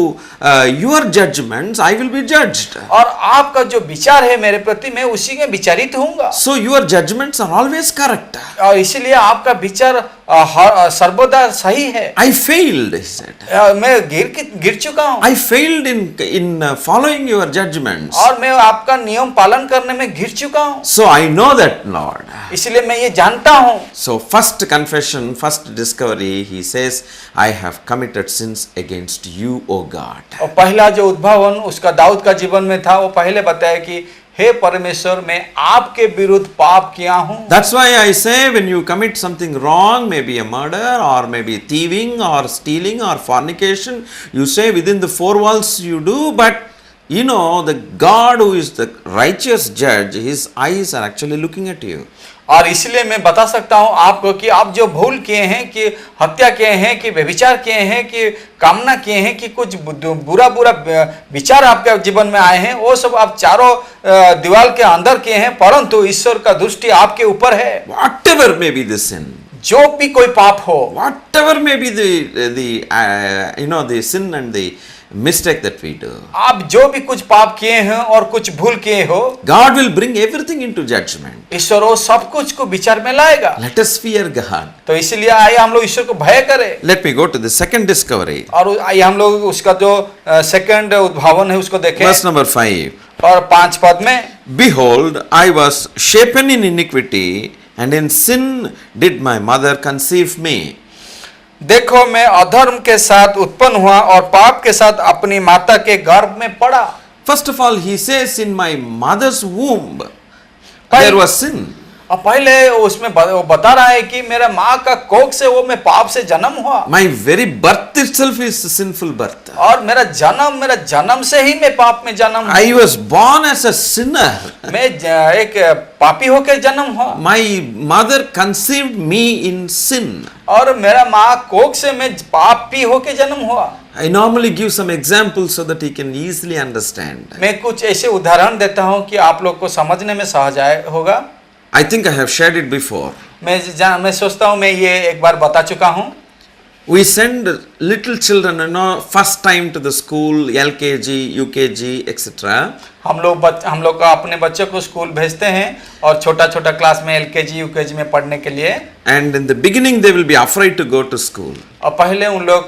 your judgments, I will be judged. और आपका जो विचार है मेरे प्रति मैं उसी में विचारित होऊंगा। So your judgments are always correct. और इसीलिए आपका विचार सर्वदा सही है। I failed, he said. मैं गिर चुका हूँ I failed in following your judgments. और मैं आपका नियम पालन करने में गिर चुका हूँ, So I know that, Lord. इसलिए मैं ये जानता हूँ। So first confession, first discovery, he says, I have committed sins against you, O God. और पहला जो उद्भावन उसका दाऊद का जीवन में था, वो पहले बताया कि हे परमेश्वर, मैं आपके विरुद्ध पाप किया हूँ। That's why I say when you commit something wrong, maybe a murder or maybe thieving or stealing or fornication, you say within the four walls you do, but you know the God who is the righteous judge, his eyes are actually looking at you. और इसलिए मैं बता सकता हूँ आपको कि आप जो भूल किए हैं, कि हत्या किए हैं, कि व्यभिचार किए हैं, कि कामना किए हैं, कि कुछ बुरा विचार आपके जीवन में आए हैं, वो सब आप चारों दीवार के अंदर किए हैं, परंतु ईश्वर का दृष्टि आपके ऊपर है। Whatever may be the sin, जो भी कोई पाप हो, whatever may be the sin and the mistake that we do, आप जो भी कुछ पाप किए हैं और कुछ भूल किए हो, God will bring everything into judgment. ईश्वर वो सब कुछ को विचार में लाएगा। Let us fear God. तो इसलिए आइए हम लोग ईश्वर को भय करें। Let me go to the second discovery. और आइए हम लोग उसका जो सेकंड उद्भावन है उसको देखें। Verse number 5. और 5 पद में, Behold, I was shapen in iniquity, and in sin did my mother conceive me. देखो मैं अधर्म के साथ उत्पन्न हुआ और पाप के साथ अपनी माता के गर्भ में पड़ा। First of all, he says, in my mother's womb, there was sin. और पहले उसमें वो बता रहा है कि मेरा माँ का कोख से वो मैं पाप से जन्म हुआ। My very birth itself is a sinful birth. और मेरा जन्म से ही मैं पाप में जन्म हुआ। I was born as a sinner. मैं एक पापी होकर जन्म हुआ। My mother conceived me in sin. और मेरा माँ कोख से मैं पापी होकर जन्म हुआ। I normally give some examples so that you can easily understand. मैं कुछ ऐसे उदाहरण देता हूँ कि आप लोग को समझने में सहज होगा। I think I have shared it before. मैं सोचता हूँ मैं ये एक बार बता चुका हूँ। We send little children, first time to the school, LKG, UKG, etc. हम लोग का अपने बच्चों को स्कूल भेजते हैं और छोटा क्लास में LKG, UKG में पढ़ने के लिए। And in the beginning they will be afraid to go to school. और पहले उन लोग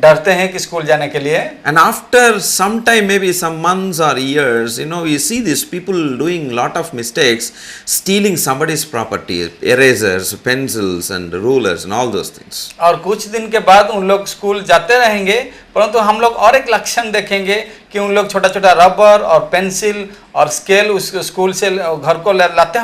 डरते हैं कि स्कूल जाने के लिए। And after some time, maybe some months or years, you see these people doing lot of mistakes, stealing somebody's property, erasers, pencils and rulers and all those things. और कुछ दिन के बाद उन लोग स्कूल जाते रहेंगे, परंतु हम लोग और एक लक्षण देखेंगे कि उन लोग छोटा रबर और पेंसिल और स्केल उस स्कूल से घर को लाते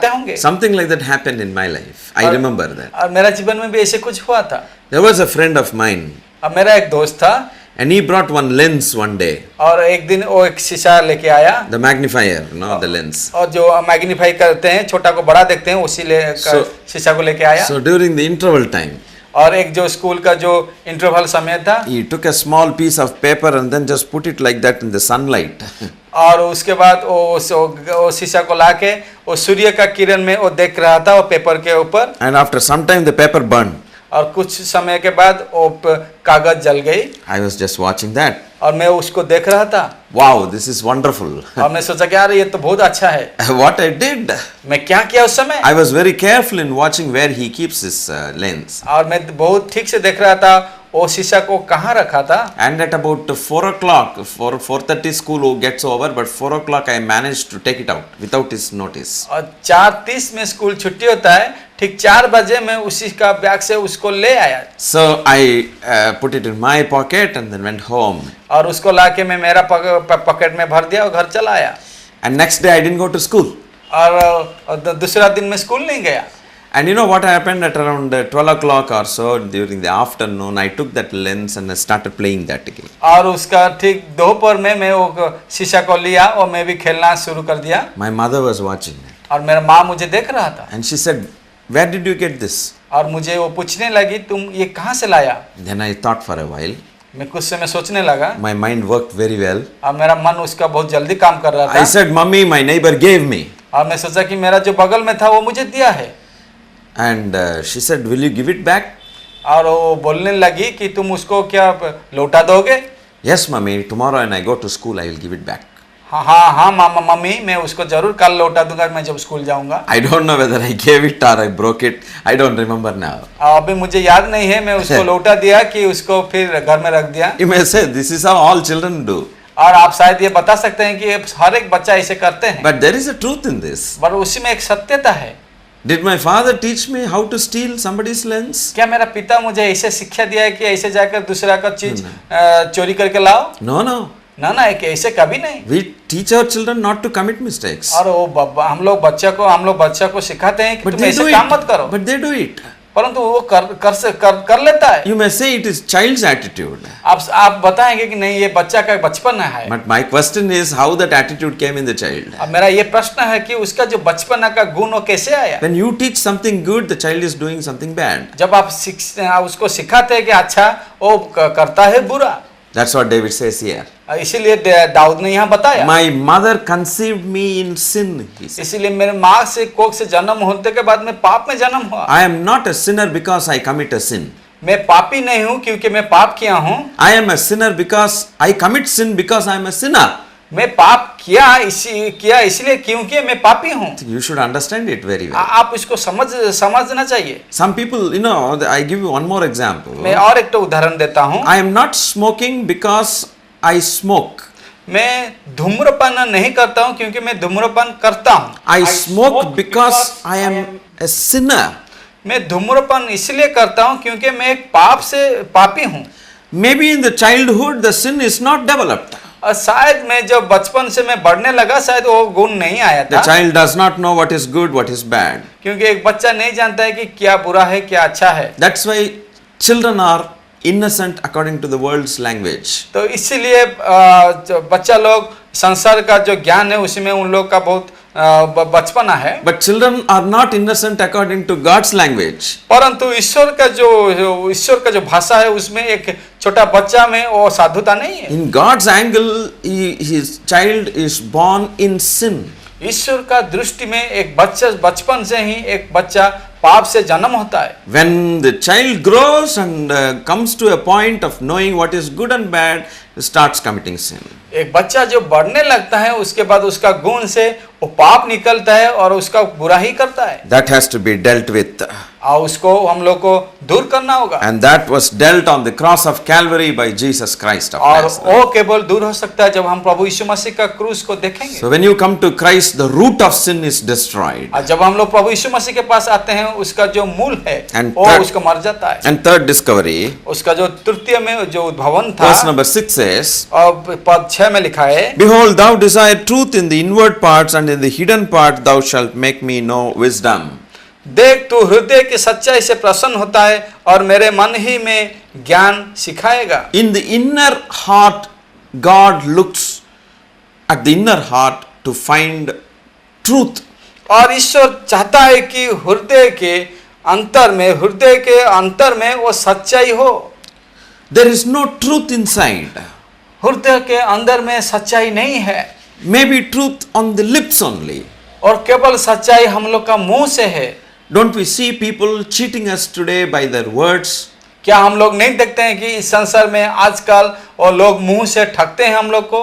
होंगे। Something like that happened in my life. I remember that. और मेरा जीवन में भी ऐसे कुछ हुआ था। There was a friend of mine. अब मेरा एक दोस्त था। And he brought one lens one day. और एक दिन वो एक शीशा लेके आया। The magnifier, the lens. और जो मैग्नीफाई करते हैं, छोटा को बड़ा देखते हैं, उसी शीशा को लेके आया। So during the interval time, और एक जो स्कूल का जो इंटरवल समय था, he took a small piece of paper and then just put it like that in the sunlight. और उसके बाद वो शीशा को लाके वो सूर्य का किरण में वो देख रहा था वो पेपर के ऊपर। And after some time the paper burned. और कुछ समय के बाद वो कागज जल गई। I was just watching that. और मैं उसको देख रहा था। Wow, this is wonderful. और मैं सोचा कि यार ये तो बहुत अच्छा है। What I did, मैं क्या किया उस समय? I was very careful in watching where he keeps his lens. और मैं बहुत ठीक से देख रहा था वो शीशा को कहाँ रखा था। And at about 4 o'clock, 4:30 school gets over, but 4 o'clock I managed to take it out without his notice. और 4:30 में स्कूल छुट्टी होता है, ठीक 4 बजे मैं उसी का बैग से उसको ले आया। So I put it in my pocket and then went home. और उसको लाके मैं मेरा पॉकेट में भर दिया और घर चला आया। And next day I didn't go to school. और दूसरा दिन मैं स्कूल नहीं गया। And you know what happened at around 12 o'clock or so during the afternoon, I took that lens and I started playing that again. और उसका ठीक दोपहर में मैं वो शीशा को लिया और मैं भी खेलना शुरू कर दिया। My mother was watching it. और मेरा माँ मुझे देख रहा था। And she said, "Where did you get this?" और मुझे वो पूछने लगी, तुम ये कहाँ से लाया? Then I thought for a while. मैं कुछ समय सोचने लगा। My mind worked very well. और मेरा मन उसका बहुत जल्दी काम कर रहा था। I said, "Mummy, my neighbor gave me." और मैं सोचा कि मेरा जो बगल में था वो मुझे दिया है। And she said, "Will you give it back?" और वो बोलने लगी कि तुम उसको क्या लौटा दोगे? Yes, mummy. Tomorrow when I go to school, I will give it back. हाँ हाँ हाँ मामा मम्मी मैं उसको जरूर कल लौटा दूंगा मैं जब स्कूल जाऊंगा। I don't know whether I gave it or I broke it. I don't remember now. अभी मुझे याद नहीं है मैं उसको लौटा दिया कि उसको फिर घर में रख दिया। You may say this is how all children do. और आप शायद ये बता सकते हैं कि हर एक बच्चा ऐसे करते हैं, But there is a truth in this. पर उसी में एक सत्यता है। Did my father teach me how to steal somebody's lens? क्या मेरा पिता मुझे ऐसे शिक्षा दिया है कि ऐसे जाकर दूसरा का चीज चोरी करके लाओ? No, no. ना ना एक ऐसे कभी नहीं। We teach our children not to commit mistakes. और वो हम लोग बच्चा को सिखाते हैं कि But तुम they ऐसे do काम मत it. करो, But they do it. परंतु वो कर लेता है। You may say it is child's attitude. आप बताएंगे कि नहीं ये बच्चा का बचपन है। But my question is how that attitude came in the child. अब मेरा ये प्रश्न है कि उसका जो बचपन का गुण वो कैसे आया? When you teach something good, the child is doing something bad. जब आप उसको सिखाते हैं कि अच्छा वो करता है बुरा, That's what David says here. इसीलिए दाऊद ने यहाँ बताया, My mother conceived me in sin, he said. इसीलिए मेरे माँ से कोख से जन्म होने के बाद में पाप में जन्म हुआ। I am not a sinner because I commit a sin. मैं पापी नहीं हूँ क्योंकि मैं पाप किया हूँ। I am a sinner because I commit sin because I am a sinner. मैं पाप किया इसलिए क्योंकि मैं पापी हूँ। You should understand it very well. आप इसको समझना चाहिए। Some people, you know, I give you one more example. मैं और एक तो उदाहरण देता हूँ। I am not smoking because I smoke. मैं धूम्रपान नहीं करता हूँ क्योंकि मैं धूम्रपान करता हूँ। I smoke because I am a sinner. मैं धूम्रपान इसलिए करता हूँ क्योंकि मैं एक पापी हूँ। Maybe in the childhood the sin is not developed. और शायद मैं जब बचपन से मैं बढ़ने लगा शायद वो गुण नहीं आया The था, child does not know what is good, what is bad. क्योंकि एक बच्चा नहीं जानता है कि क्या बुरा है क्या अच्छा है। That's why children are innocent according to the world's language. तो इसीलिए बच्चा लोग संसार का जो ज्ञान है उसी में उन लोग का बहुत बचपना है। But children are not innocent according to God's language. परंतु ईश्वर का जो भाषा है उसमें एक छोटा बच्चा में वो साधुता नहीं है। In God's angle, his child is born in sin. ईश्वर का दृष्टि में एक बच्चा बचपन से ही एक बच्चा पाप से जन्म होता है। When the child grows and comes to a point of knowing what is good and bad, starts committing sin. एक बच्चा जो बढ़ने लगता है उसके बाद उसका गुण से वो पाप निकलता है और उसका बुरा ही करता है। That has to be dealt with. और उसको हम लोग को दूर करना होगा। And that was dealt on the cross of Calvary by Jesus Christ of और Nazareth. वो केवल दूर हो सकता है जब हम प्रभु यीशु मसीह का क्रूस को देखेंगे। So when you come to Christ, the root of sin is destroyed. और जब हम लोग प्रभु यीशु मसीह के पास आते हैं उसका जो मूल है And वो third- उसको मर जाता है। And third discovery, उसका जो तृतीय में जो उद्भवन था verse number 6 says, और पद 6 में लिखा है, Behold, thou desire truth in the inward parts, and in the hidden part thou shalt make me know wisdom. देख तू हृदय की सच्चाई से प्रसन्न होता है और मेरे मन ही में ज्ञान सिखाएगा। In the inner heart, God looks at the inner heart to find truth. और ईश्वर चाहता है कि हृदय के अंतर में वो सच्चाई हो। There is no truth inside. हृदय के अंदर में सच्चाई नहीं है, Maybe truth on the lips only. और केवल सच्चाई हम लोग का मुंह से है। Don't we see people cheating us today by their words? क्या हम लोग नहीं देखते हैं कि इस संसार में आजकल और लोग मुंह से ठगते हैं हम लोग को,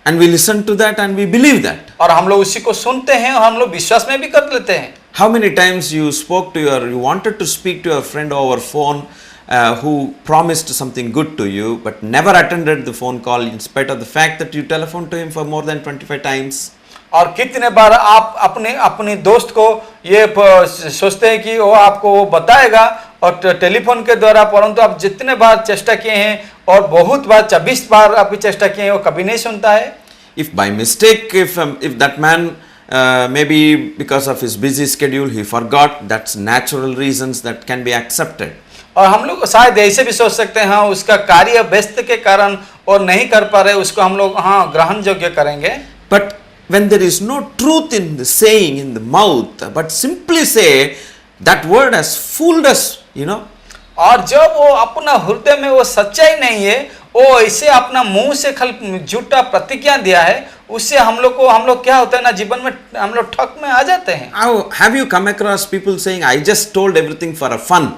And we listen to that and we believe that. और हम लोग उसी को सुनते हैं और हम लोग विश्वास में भी कर लेते हैं। How many times you wanted to speak to your friend over phone who promised something good to you but never attended the phone call in spite of the fact that you telephoned to him for more than 25 times? और कितने बार आप अपने दोस्त को ये सोचते हैं कि वो आपको वो बताएगा और टेलीफोन के द्वारा, परंतु आप जितने बार चेष्टा किए हैं और बहुत बार 26 बार आपकी चेष्टा किए हैं वो कभी नहीं सुनता है। If by mistake, if that man maybe because of his busy schedule he forgot, that's natural reasons that can be accepted. और हम लोग शायद ऐसे भी सोच सकते हैं हाँ उसका कार्य व्यस्त के कारण और नहीं कर पा रहे, उसको हम लोग हाँ ग्रहण योग्य करेंगे। But when there is no truth in the saying, in the mouth, but simply say that word has fooled us, you know. और जब वो अपना हृदय में वो सच्चाई नहीं है, वो ऐसे अपना मुंह से झूठा प्रतिज्ञा दिया है, उससे हम लोग क्या होता है ना जीवन में हम लोग ठग में आ जाते हैं। Have you come across people saying, I just told everything for a fun?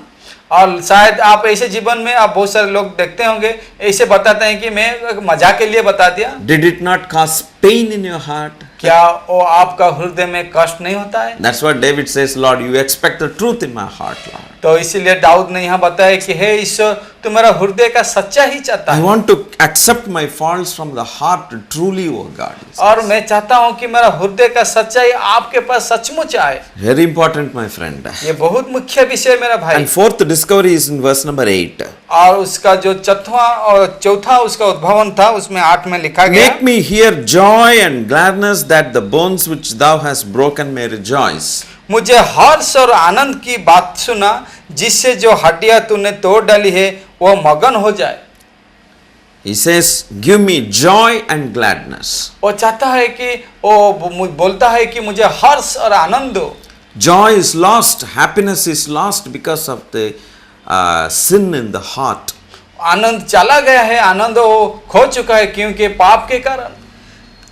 और शायद आप ऐसे जीवन में आप बहुत सारे लोग देखते होंगे ऐसे बताते हैं कि मैं मजाक के लिए बता दिया। Did it not cause pain in your heart? क्या वो आपका हृदय में कष्ट नहीं होता है? That's what David says, Lord, you expect the truth in my heart, Lord. तो इसीलिए दाऊद ने यहाँ बताया कि हे ईश्वर, तू मेरा हृदय का सच्चा ही चाहता I है want to accept my faults from the heart truly, O God. he says. और मैं चाहता हूँ कि मेरा हृदय का सच्चाई आपके पास सचमुच आए। Very important, my friend. ये बहुत मुख्य विषय मेरा भाई। And fourth discovery is in verse number 8. और उसका जो चौथा उसका उद्भवन था, उसमें 8 में लिखा गया, Make me hear joy and gladness, that the bones which thou hast broken may rejoice. मुझे हर्ष और आनंद की बात सुना, जिससे जो हड्डियां तूने तोड़ डाली है वो मगन हो जाए। He says, give me joy and gladness. वो चाहता है कि वो बोलता है कि मुझे हर्ष और आनंद दो। Joy is lost, happiness is lost because of the sin in the heart. आनंद चला गया है, आनंद वो खो चुका है क्योंकि पाप के कारण।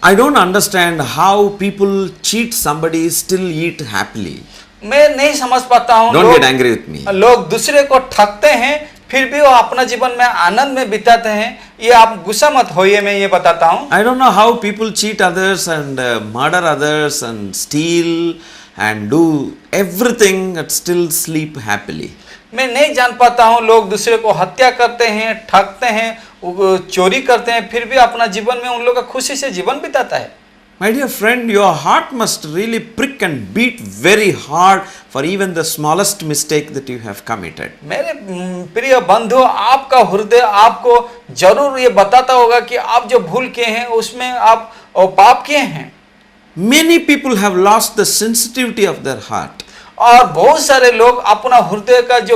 I don't understand how people cheat somebody, still eat happily. मैं नहीं समझ पाता हूँ। Don't get angry with me. लोग दूसरे को ठगते हैं, फिर भी वो अपना जीवन में आनंद में बिताते हैं। ये आप गुस्सा मत होइए, मैं ये बताता हूँ। I don't know how people cheat others and murder others and steal and do everything and still sleep happily. मैं नहीं जान पाता हूँ, लोग दूसरे को हत्या करते हैं, ठगते हैं, चोरी करते हैं, फिर भी अपना जीवन में उन लोग का खुशी से जीवन बिताता है। My dear friend, your heart must really prick and beat very hard for even the smallest mistake that you have committed. मेरे प्रिय बंधु, आपका हृदय आपको जरूर ये बताता होगा कि आप जो भूल किए हैं उसमें आप पाप किए हैं। Many people have lost the sensitivity of their heart. और बहुत सारे लोग अपना हृदय का जो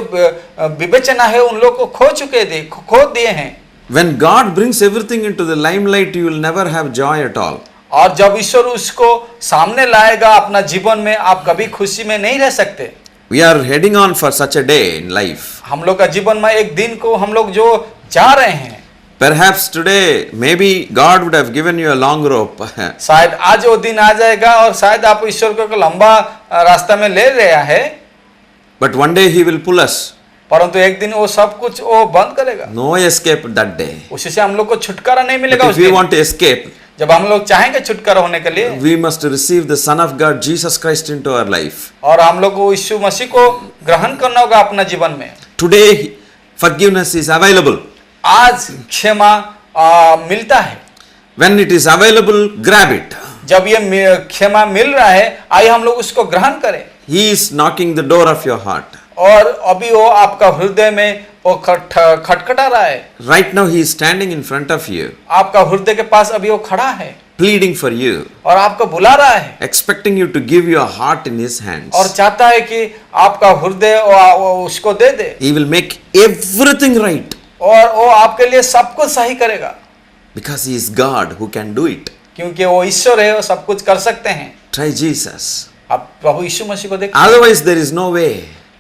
विवेचना है उन लोग को खो दिए हैं। When God brings everything into the limelight, you will never have joy at all. और जब ईश्वर उसको सामने लाएगा अपना जीवन में, आप कभी खुशी में नहीं रह सकते। We are heading on for such a day in life. हम लोग का जीवन में एक दिन को हम लोग जो जा रहे हैं, Perhaps today, maybe God would have given you a long rope. शायद आज वो दिन आ जाएगा और शायद आप ईश्वर को लंबा रास्ता में ले रहा है, But one day He will pull us. परंतु एक दिन वो सब कुछ वो बंद करेगा। No escape that day. उसी से हम लोग को छुटकारा नहीं मिलेगा। But उस if we दिन want to escape, जब हम लोग चाहेंगे छुटकारा होने के लिए, we must receive the Son of God, Jesus Christ, into our life. और हम लोग को यीशु मसीह को ग्रहण करना होगा अपना जीवन में। Today, forgiveness is available. आज क्षमा मिलता है। When it is available, grab it. जब ये क्षमा मिल रहा है, आइए हम लोग उसको ग्रहण करें। He is knocking the door of your heart. और अभी वो आपका हृदय में वो खटखटा रहा है। Right now, He is standing in front of you, आपका हृदय के पास अभी वो खड़ा है pleading for you, और आपको बुला रहा है expecting you to give your heart in His hands. और चाहता है कि आपका हृदय उसको दे दे He will make everything right और वो आपके लिए सब कुछ सही करेगा, because He is God who can do it. क्योंकि वो ईश्वर है, वो सब कुछ कर सकते हैं। Try Jesus. आप प्रभु यीशु मसीह को देखिए, Otherwise, there is no way.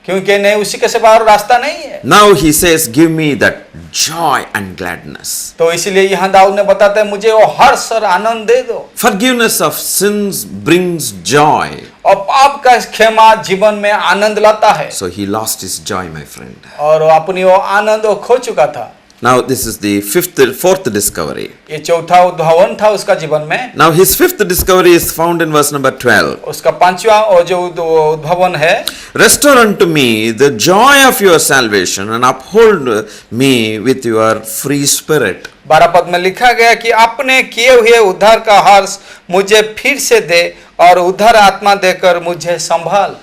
क्योंकि नहीं उसी के सिवा और रास्ता नहीं है। Now He says, give me that joy and gladness. तो इसलिए यहाँ दाऊद ने बताता है, मुझे वो हर्ष और आनंद दे दो। Forgiveness of sins brings joy. और पाप का क्षमा जीवन में आनंद लाता है। So he lost his joy, my friend. और वो अपनी वो आनंद वो खो चुका था। Now this is the fourth discovery. ये चौथा उद्भवन था उसका जीवन में। Now his fifth discovery is found in verse number 12. उसका पांचवा और जो उद्भवन है, Restore unto me the joy of your salvation and uphold me with your free spirit. 12 पद में लिखा गया कि अपने किए हुए उद्धार का हर्ष मुझे फिर से दे और उद्धार आत्मा देकर मुझे संभाल।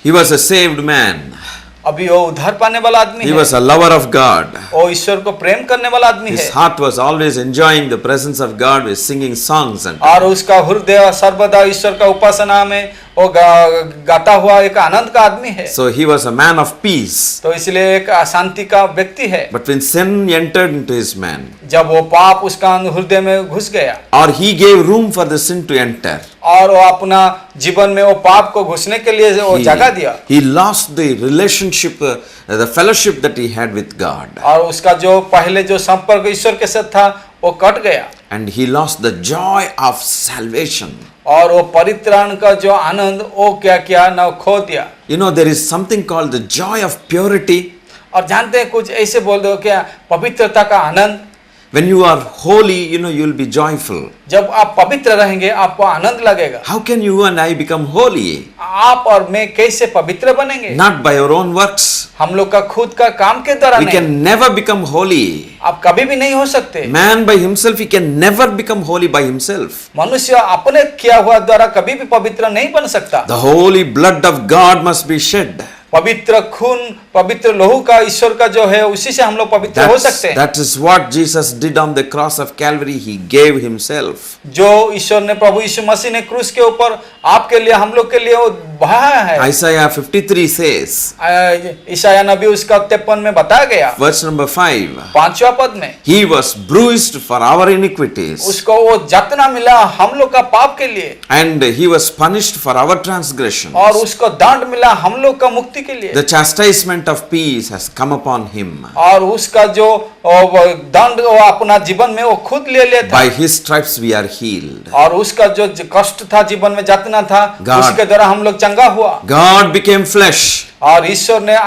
He was a saved man. अभी वो उद्धार पाने वाला आदमी He है। was a lover of God. वो ईश्वर को प्रेम करने वाला आदमी His है heart was always enjoying the presence of God with singing songs and और उसका हृदय सर्वदा ईश्वर का उपासना में वो गाता हुआ एक आनंद का आदमी है। so he was a man of peace. तो इसलिए एक शांति का व्यक्ति है। But when sin entered into his man, जब वो पाप उसका हृदय में घुस गया or he gave room for the sin to enter, और वो अपना जीवन में वो पाप को घुसने के लिए वो जगह दिया, he lost the relationship, the fellowship that he had with God. और उसका जो पहले जो संपर्क ईश्वर के साथ था वो कट गया And he lost the joy of salvation. और वो परित्राण का जो आनंद वो क्या किया ना खो दिया। You know, there is something called the joy of purity. और जानते हैं कुछ ऐसे बोल दो क्या, पवित्रता का आनंद। When you are holy, you will be joyful. जब आप पवित्र रहेंगे आपको आनंद लगेगा। How can you and I become holy? आप और मैं कैसे पवित्र बनेंगे? Not by our own works. हम लोग का खुद का काम के द्वारा We नहीं। can never become holy. आप कभी भी नहीं हो सकते। Man by himself, he can never become holy by himself. मनुष्य अपने किया हुआ द्वारा कभी भी पवित्र नहीं बन सकता। The holy blood of God must be shed. पवित्र खून, पवित्र लहू का ईश्वर का जो है उसी से हम लोग पवित्र हो सकते हैं। That is what Jesus did on the cross of Calvary. He gave himself. जो ईश्वर ने प्रभु यीशु मसीह ने क्रूस के ऊपर आपके लिए हम लोग के लिए वो बहाया है। Isaiah 53 says, ईशाया नबी उसका 53 में बताया गया। verse number 5, 5वां पद में He was bruised for our iniquities, उसको वो यातना मिला हम लोग का पाप के लिए and he was punished for our transgressions. और उसको दंड मिला हम लोग का मुक्ति के लिए। The chastisement of peace has come upon him. और उसका जो दंड वो अपना जीवन में वो खुद ले लेता। By his stripes we are healed. और उसका जो कष्ट था जीवन में यातना था God. उसके द्वारा हम लोग चंगा हुआ। God became flesh, और ईश्वर ने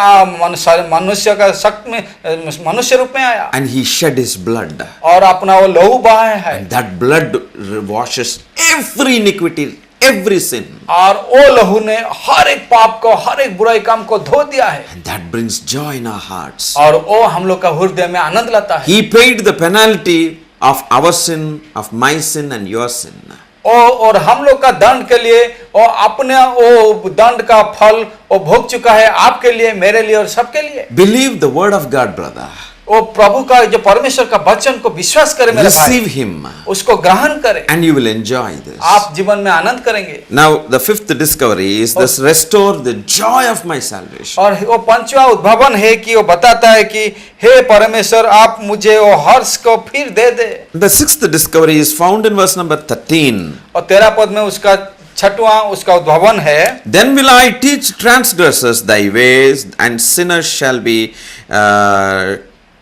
मनुष्य का शक्ति में मनुष्य रूप में आया and he shed his blood. और अपना वो लहू बहाया है। And that blood washes every iniquity, every sin. और वो लहू ने हर एक पाप को, हर एक बुराई काम को धो दिया है। And that brings joy in our hearts. और वो हम लोग का हृदय में आनंद लाता है। He paid the penalty of our sin, of my sin and your sin. और हम लोग का दंड के लिए और अपने वो दंड का फल वो भोग चुका है आपके लिए, मेरे लिए और सबके लिए। Believe the word of God, brother. वो प्रभु का जो परमेश्वर का वचन को विश्वास करे मेरे भाई, Receive him, उसको ग्रहण करें, and you will enjoy this. आप जीवन में आनंद करेंगे। Now, the fifth discovery is this: restore the joy of my salvation. और वो पंचवा उद्भावन है कि वो बताता है कि हे परमेश्वर आप मुझे वो हर्ष को फिर दे दे। The sixth discovery is found in verse number 13. और 13 पद में उसका छठवां उसका उद्भावन है। Then will I teach transgressors thy ways, and sinners shall be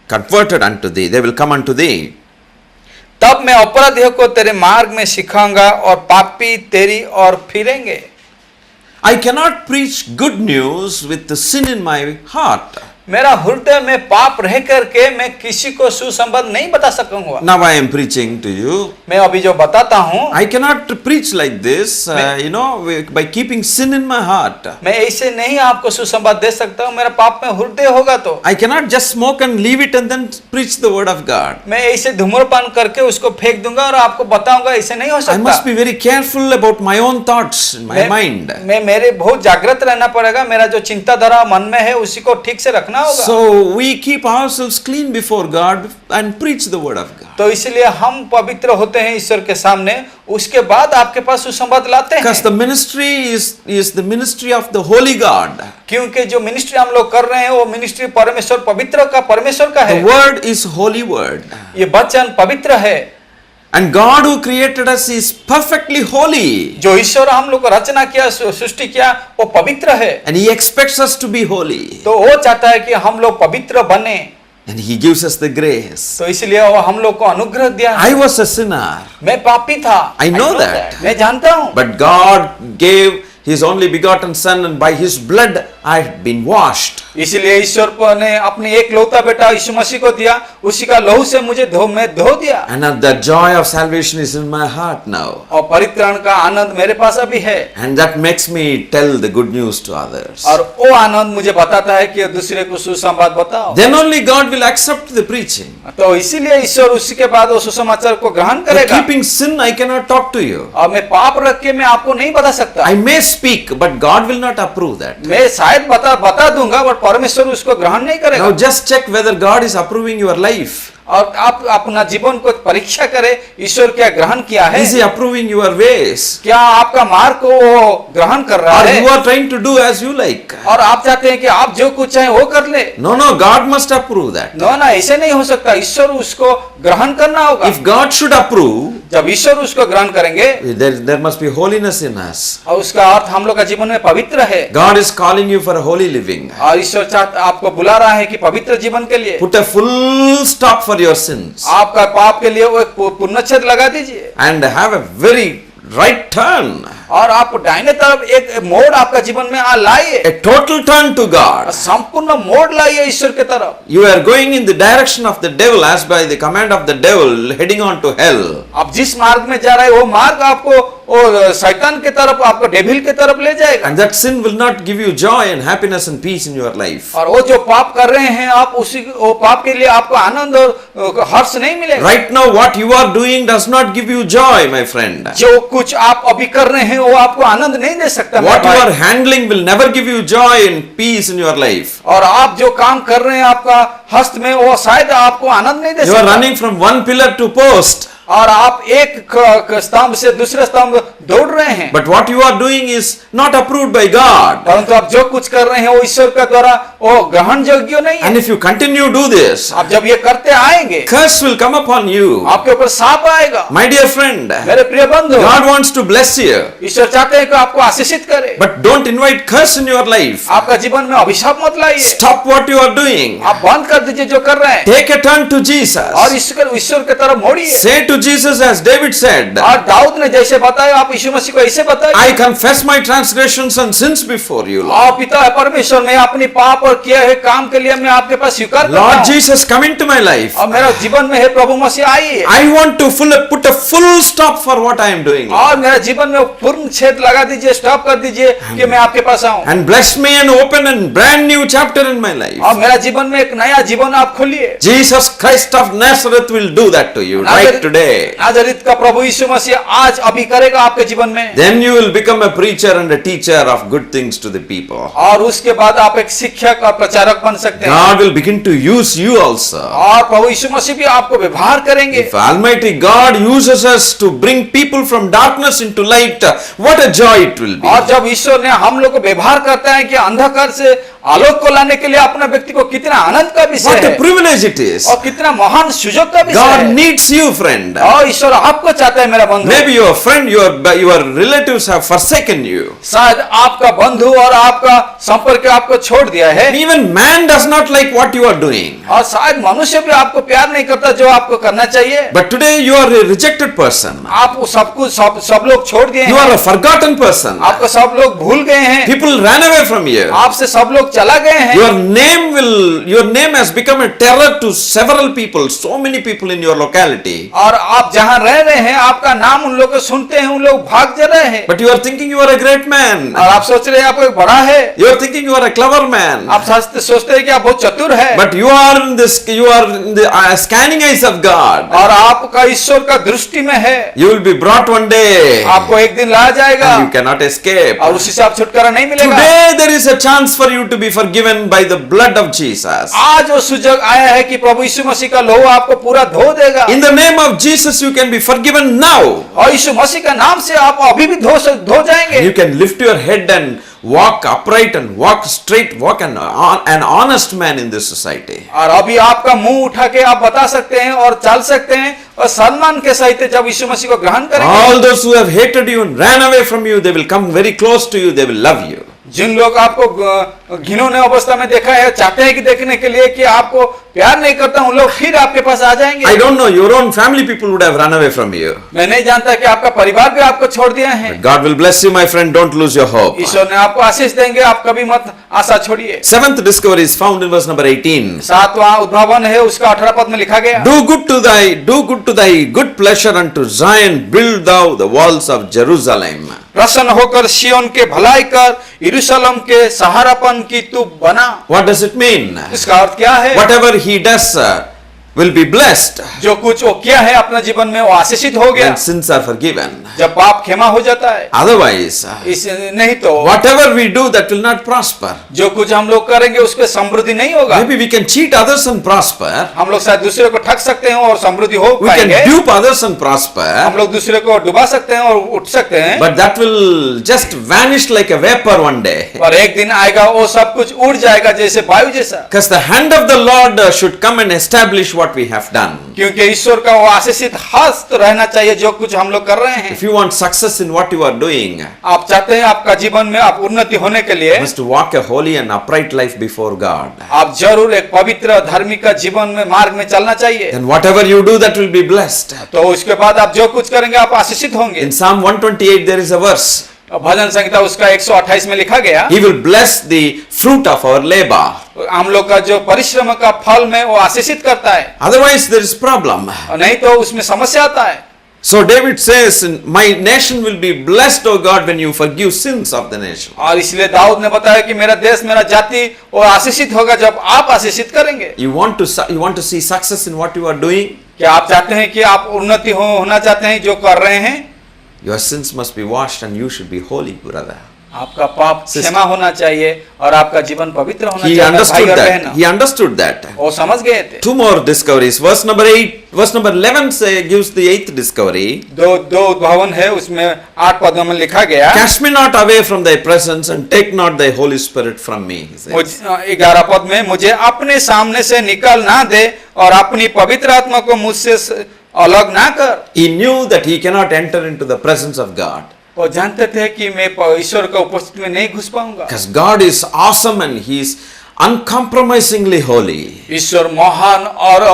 converted unto thee. They will come unto thee. तब मैं अपराधियों को तेरे मार्ग में सिखाऊंगा और पापी तेरी ओर फिरेंगे। I cannot preach good news with the sin in my heart. मेरा हृदय में पाप रह करके मैं किसी को सुसंबद्ध नहीं बता सकूंगा। Now I am preaching to you. मैं अभी जो बताता हूँ I cannot preach like this, by keeping sin in my heart. मैं ऐसे नहीं आपको सुसंबद्ध दे सकता हूँ। मेरा पाप में हृदय होगा तो I cannot just smoke and leave it and then preach the word of God. मैं ऐसे धूम्रपान करके उसको फेंक दूंगा और आपको बताऊंगा, ऐसे नहीं हो I सकता। must be very careful about my own thoughts in my mind. मैं मेरे बहुत जागृत रहना पड़ेगा। मेरा जो चिंताधारा मन में है उसी को ठीक से रखना होगा। So we keep ourselves clean before God and preach the word of God. तो इसलिए हम पवित्र होते हैं ईश्वर के सामने, उसके बाद आपके पास सुसंबद्ध लाते Because हैं। the ministry is the ministry of the Holy God. क्योंकि जो मिनिस्ट्री हम लोग कर रहे हैं वो मिनिस्ट्री परमेश्वर पवित्र का परमेश्वर का The है। word is holy word. ये वचन पवित्र है। And God who created us is perfectly holy. जो ईश्वर हम लोग को रचना किया, सृष्टि किया, वो पवित्र है। And he expects us to be holy. तो वो चाहता है कि हम लोग पवित्र बने। And he gives us the grace. तो इसलिए वो हम लोग को अनुग्रह दिया है। I was a sinner, मैं पापी था। I know that. मैं जानता हूँ। but God gave his only begotten son, and by his blood I have been washed. इसलिए ईश्वर ने अपने एक लौता बेटा यीशु मसीह को दिया, उसी का लहू से मुझे मैं धो दिया। And the joy of salvation is in my heart now. और परित्राण का आनंद मेरे पास अभी है। And that makes me tell the good news to others. और वो आनंद मुझे बताता है कि दूसरे को सुसमाचार बताओ। Then only God will accept the preaching. तो इसीलिए ईश्वर उसी के बाद वो सुसमाचार को ग्रहण But करेगा। keeping sin, I cannot talk to you. और मैं पाप रख के मैं आपको नहीं बता सकता। I may speak, but God will not approve that. मैं शायद बता दूंगा, बट परमेश्वर उसको ग्रहण नहीं करेगा। Now just check whether God is approving your life. और आप अपना जीवन को परीक्षा करें, ईश्वर क्या ग्रहण किया है? Is he approving your ways? क्या आपका मार्ग को वो ग्रहण कर रहा Or है? you are trying to do as you like? और आप चाहते हैं कि आप जो कुछ चाहे वो कर ले? No, no, God must approve that. ना, ऐसे नहीं हो सकता। ईश्वर उसको ग्रहण करना होगा। If God should approve, जब ईश्वर उसको ग्रहण करेंगे, there must be holiness in us. और उसका अर्थ हम लोग का जीवन में पवित्र है। God is calling you for a holy living. और ईश्वर आपको बुला रहा है कि पवित्र जीवन के लिए Put a full stop for your sins. आपका पाप के लिए वो एक पूर्णच्छेद लगा दीजिए। And have a very right turn, और आप दाहिने तरफ एक मोड़ आपका जीवन में लाइए, a total turn to God. संपूर्ण मोड़ लाइए ईश्वर के तरफ। You are going in the direction of the devil as by the command of the devil, heading on to hell. आप जिस मार्ग में जा रहे हैं वो मार्ग आपको वो शैतान के तरफ, आपको डेविल के तरफ ले जाएगा। And that sin will not give you joy and happiness and peace in your life. और वो जो पाप कर रहे हैं आप, उसी वो पाप के लिए आपको आनंद और हर्ष नहीं मिलेगा। Right now what you are doing does not give you joy, my friend. जो कुछ आप अभी कर रहे हैं वो आपको आनंद नहीं दे सकता। What you are handling will never give you joy and peace in your life. और आप जो काम कर रहे हैं आपका हस्त में, वो शायद आपको आनंद नहीं दे You are सकता। running from one pillar to post. और आप एक स्तंभ से दूसरे स्तंभ दौड़ रहे हैं, But what you are doing is not approved by God. परंतु आप जो कुछ कर रहे हैं वो ईश्वर का द्वारा वो ग्रहण योग्य नहीं And है। if you continue to do this, आप जब ये करते आएंगे curse will come upon you. आपके ऊपर साप आएगा। My dear friend, मेरे प्रिय बंधु, God wants to bless you. ईश्वर चाहते हैं कि आपको आशीषित करे, But don't invite curse in your life. आपका जीवन में अभिशाप मत लाइए। Stop what you are doing. आप बंद कर दीजिए जो कर रहे हैं Take a turn to और Jesus. ईश्वर के तरफ मोड़िए। Say to Jesus as David said, और दाऊद ने जैसे बताया, आप यीशु मसीह को ऐसे बताइए, I confess my transgressions and sins before you, Lord. आप पिता है परमेश्वर, मैं अपनी पाप और किए हुए काम के लिए मैं आपके पास स्वीकार करता Lord हूं। Jesus, come into my life. और मेरा जीवन में है प्रभु मसीह आइए, I want to put a full stop for what I am doing. और मेरा जीवन में पूर्ण छेद लगा दीजिए, स्टॉप कर दीजिए कि मैं आपके पास आऊं। And bless me and open a brand new chapter in my life. और मेरा जीवन में एक नया जीवन आप खोलिए। Jesus Christ of Nazareth will do that to you right today. नाज़रेत का प्रभु यीशु मसीह आज अभी करेगा आपके जीवन में। Then you will become a preacher and a teacher of good things to the people. और उसके बाद आप एक शिक्षक और प्रचारक बन सकते हैं। God will begin to use you also. और प्रभु यीशु मसीह भी आपको व्यवहार करेंगे। If Almighty God uses us to bring people from darkness into light, what a joy it will be. और जब ईश्वर ने हम लोग को व्यवहार करता है कि अंधकार से आलोक को लाने के लिए अपने व्यक्ति को, कितना आनंद का विषय What a है privilege it is. और कितना महान सुयोग का विषय God है। needs you, friend. और ईश्वर आपको चाहता है मेरा बंधु। Maybe your friend, your relatives have forsaken you. शायद आपका बंधु और आपका संपर्क आपको छोड़ दिया है, Even man does not like what you are doing. और शायद मनुष्य भी आपको प्यार नहीं करता जो आपको करना चाहिए। But today you are a rejected person. आपको सब लोग छोड़ दिए You are हैं, a forgotten person. आपको सब लोग भूल गए हैं, People ran away from you. आपसे सब लोग चला गए हैं। Your name has become a terror to several people, so many people in your locality. और आप जहाँ रह रहे हैं आपका नाम उन लोग सुनते हैं, उन लोग भाग जा रहे हैं। But you are thinking you are a great man. और आप सोच रहे हैं आप एक बड़ा है, You are thinking you are a clever man. आप सोचते हैं कि आप बहुत चतुर है, But you are in the scanning eyes of God. और आपका ईश्वर का दृष्टि में है। You will be brought one day. आपको एक दिन लाया जाएगा And you cannot escape. और उसी से आप छुटकारा नहीं मिलेगा। Today there is a chance for you to be forgiven by the blood of Jesus. आज वो सुयोग आया है कि प्रभु यीशु मसीह का लहू आपको पूरा धो देगा। In the name of Jesus you can be forgiven now. और यीशु मसीह का नाम से आप अभी भी धो जाएंगे। You can lift your head and walk upright and walk straight, walk an honest man in this society. और अभी आपका मुंह उठा के आप बता सकते हैं और चल सकते हैं और सम्मान के सहित जब यीशु मसीह को ग्रहण करेंगे। All those who have hated you and ran away from you, they will come very close to you, they will love you. जिन लोग आपको घिनौने अवस्था में देखा है, चाहते हैं कि देखने के लिए कि आपको प्यार नहीं करता, उन लोग फिर आपके पास आ जाएंगे। I don't know, your own family people would have run away from you. मैं नहीं जानता कि आपका परिवार भी आपको छोड़ दिया है। God will bless you, my friend, don't lose your hope. ईश्वर ने आपको आशीष देंगे, आप कभी मत आशा छोड़िए। Seventh discovery is found in verse number 18. सातवां उद्भावन है, उसका 18 पद में लिखा गया, Do good to thy good pleasure unto Zion, build thou the walls of Jerusalem. प्रसन्न होकर सियोन के भलाई कर, यरूशलेम के सहारापन की तू बना। What does it mean? इसका अर्थ क्या है? Whatever he does will be blessed जो कुछ वो किया है अपने जीवन में वो आशीषित हो गया when sins are forgiven. जब पाप क्षमा हो जाता है। Otherwise, इस नहीं तो whatever we do, that will not prosper. जो कुछ हम लोग करेंगे उसपे समृद्धि नहीं होगा। Maybe we can cheat others and prosper. हम लोग शायद दूसरे को ठग सकते हैं और समृद्धि हो We can पाएंगे। dupe others and हम prosper. लोग दूसरे को डुबा सकते हैं और उठ सकते हैं, But that will just vanish like a vapor one day. और एक दिन आएगा वो सब कुछ उड़ जाएगा जैसे वायु जैसा। Because the hand of the Lord should come and establish what we have done. क्योंकि ईश्वर का वो आशीषित हस्त रहना चाहिए जो कुछ हम लोग कर रहे हैं। If you want success in what you are doing, आप चाहते हैं आपका जीवन में आप उन्नति होने के लिए you must walk a holy and upright life before God. आप जरूर एक पवित्र धार्मिक का जीवन में मार्ग में चलना चाहिए। Then whatever you do, that will be blessed. तो उसके बाद आप जो कुछ करेंगे आप आशीषित होंगे। In Psalm 128 there is a verse. भजन संहिता उसका 128 में लिखा गया, He will bless the fruit of our labor. हम लोग का जो परिश्रम का फल में वो आशीषित करता है, Otherwise there is problem. और नहीं तो उसमें समस्या आता है। So David says, my nation will be blessed, O God, when you forgive sins of the nation. और इसलिए दाऊद ने बताया कि मेरा देश मेरा जाति वो आशीषित होगा जब आप आशीषित करेंगे। You want to see success in what you are doing? क्या आप चाहते हैं कि आप उन्नति होना चाहते हैं जो कर रहे हैं? Your sins must be washed and you should be holy, brother. आपका पाप क्षमा होना चाहिए और आपका जीवन पवित्र होना He चाहिए। understood भाई और that. बहनों, He understood that. वो समझ गए थे। Two more discoveries. Verse number 11 gives the 8th discovery. दो उद्भावन है उसमें 8 पदों में लिखा गया, Cast me not away from thy presence and take not thy Holy Spirit from me. He says. 11 पद में मुझे अपने सामने से निकाल ना दे और अपनी पवित्र आत्मा को मुझसे अलग ना कर। He knew that he cannot enter into the presence of God. वो जानते थे कि मैं ईश्वर का उपस्थिति में नहीं घुस पाऊंगा। Because God is awesome and he is uncompromisingly holy. ईश्वर महान और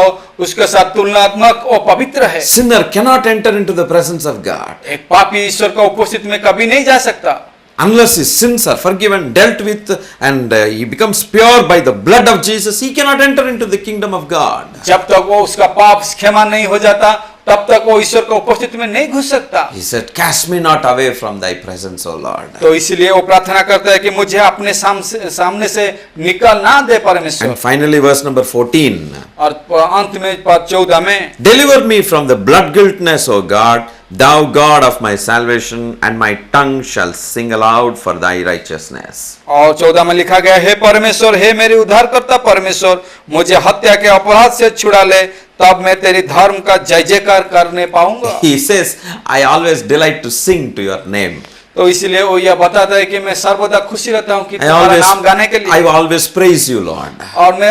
उसके साथ तुलनात्मक और पवित्र है। Sinner cannot enter into the presence of God. एक पापी ईश्वर का उपस्थिति में कभी नहीं जा सकता Unless his sins are forgiven, dealt with, and he becomes pure by the blood of Jesus, he cannot enter into the kingdom of God. जब तक वो उसका पाप क्षमा नहीं हो जाता तब तक वो ईश्वर का उपस्थिति में नहीं घुस सकता। He said, cast me not away from thy presence, O Lord. तो इसलिए वो प्रार्थना करता है कि मुझे अपने सामने से निकाल ना दे परमेश्वर। And finally, verse number 14. और अंत में पद 14 में, Deliver me from the blood guiltness, O God, thou God of my salvation, and my tongue shall sing aloud for thy righteousness. और 14 में लिखा गया, हे परमेश्वर, हे मेरे उद्धारकर्ता परमेश्वर, मुझे हत्या के अपराध से छुड़ा ले, तब मैं तेरी धर्म का जय जयकार करने पाऊंगा। He says, I always delight to sing to your name. तो इसलिए वो यह बताता है कि मैं सर्वदा खुशी रहता हूँ कि I तुम्हारा नाम गाने के लिए, always praise you, Lord. और मैं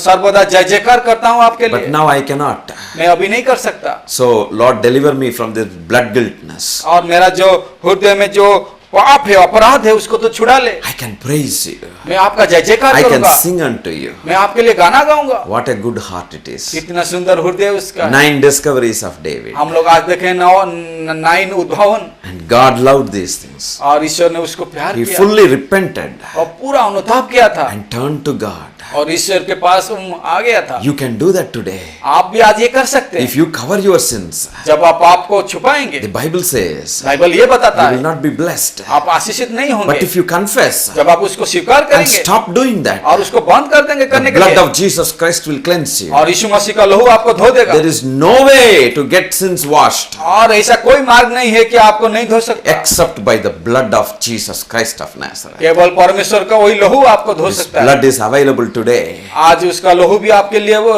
सर्वदा जय जयकार करता हूँ आपके But लिए। now I cannot. मैं अभी नहीं कर सकता। So, Lord, deliver me from this blood guiltness. और मेरा जो हृदय में जो पाप है अपराध है उसको तो छुड़ा ले। I can praise you. मैं आपका जय जयकार I can करूंगा, sing unto you. मैं आपके लिए गाना गाऊंगा। What a good heart it is. कितना सुंदर हृदय उसका। 9 discoveries of David. हम लोग आज देखें 9 उद्भावन, And God loved these things. और ईश्वर ने उसको प्यार He किया fully repented और पूरा अनुताप किया था and turned to God. और ईश्वर के पास आ गया था। You can do that today. आप भी आज ये कर सकते If हैं you cover your sins, जब आप पाप को छुपाएंगे। the Bible says, बाइबल ये बताता you will है not be blessed. आप आशीषित नहीं But होंगे। if you confess जब आप उसको स्वीकार and करेंगे stop doing that, और उसको बंद कर देंगे the करने के blood लिए, of Jesus Christ will cleanse you. और यीशु मसीह का लहू आपको धो देगा। There is no way to get sins washed और ऐसा कोई मार्ग नहीं है कि आपको नहीं धो सकता, except by the blood of Jesus Christ of Nazareth. केवल परमेश्वर का वही लहू आपको धो This सकता है। blood is available today. आज उसका लहू भी आपके लिए वो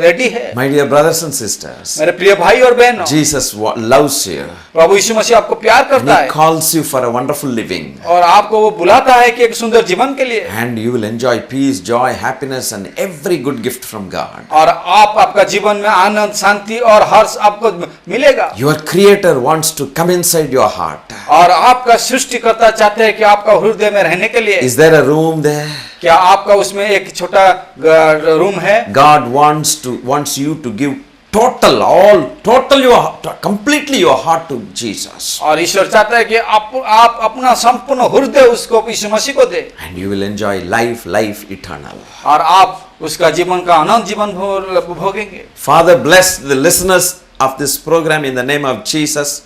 रेडी है। My dear brothers and sisters, मेरे प्रिय भाई और बहनों, Jesus loves you. प्रभु यीशु मसीह आपको प्यार And करता He है calls you for a wonderful living. और आपको वो बुलाता है कि एक सुंदर जीवन के लिए, And you will enjoy peace, joy, happiness, and every good gift from God. और आपका जीवन में आनंद, शांति और हर्ष आपको मिलेगा। Your Creator wants to come inside your heart. और आपका सृष्टिकर्ता चाहते हैं कि आपका हृदय में रहने के लिए, Is there a room there? क्या आपका उसमें एक छोटा रूम है? God wants you to give completely your heart to Jesus. और ईश्वर चाहता है कि आप अपना संपूर्ण हृदय उसको यीशु मसीह को दे, And you will enjoy life eternal. और आप उसका जीवन का अनंत जीवन भोगेंगे। Father, bless the listeners of this program in the name of Jesus.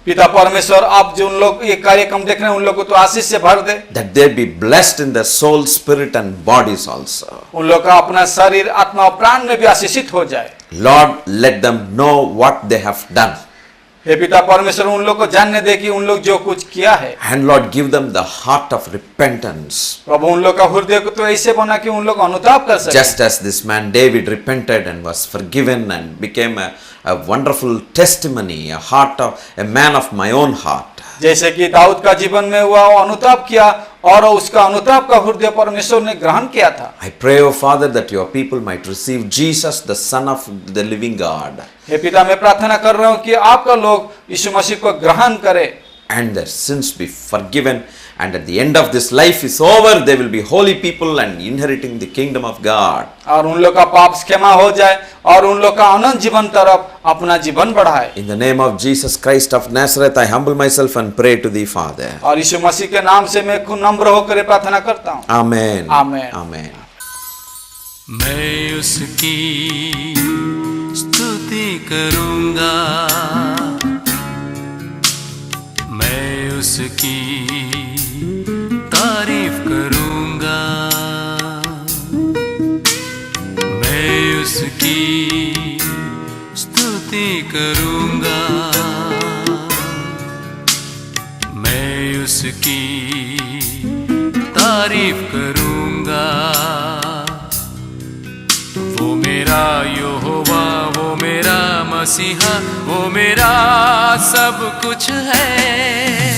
पिता परमेश्वर, आप जो उन लोग ये कार्यक्रम देख रहे हैं उन लोग को तो आशीष से भर दे, That they be blessed in their soul, spirit, and bodies also. उन लोग का अपना शरीर, आत्मा और प्राण में भी आशीषित हो जाए। Lord, let them know what they have done. हे पिता परमेश्वर, उन लोग को जानने दे कि उन लोग जो कुछ किया है। And Lord, give them the heart of repentance. प्रभु उन लोग का हृदय को तो ऐसे बना कि उन लोग अनुताप कर सके, Just as this man David repented and was forgiven and became a wonderful testimony, a man of my own heart. जैसे कि दाऊद का जीवन में हुआ वो अनुताप किया और उसका अनुताप का हृदय परमेश्वर ने ग्रहण किया था। I pray, O Father, that your people might receive Jesus, the Son of the living God, हे पिता, मैं प्रार्थना कर रहा हूँ कि आपका लोग यीशु मसीह को ग्रहण करें and their sins be forgiven, and at the end of this life is over, they will be holy people and inheriting the kingdom of God. और उन लोग का पाप क्षमा हो जाए और उन लोग का अनंत जीवन तरफ अपना जीवन बढ़ाए। In the name of Jesus Christ of Nazareth, I humble myself and pray to thee, Father. और यीशु मसीह के नाम से मैं खुद नम्र होकर प्रार्थना करता हूँ। Amen. Amen. Amen. मैं उसकी स्तुति करूंगा, मैं उसकी तारीफ करूंगा, मैं उसकी स्तुति करूंगा, मैं उसकी तारीफ करूंगा। वो मेरा यहोवा, वो मेरा मसीहा, वो मेरा सब कुछ है।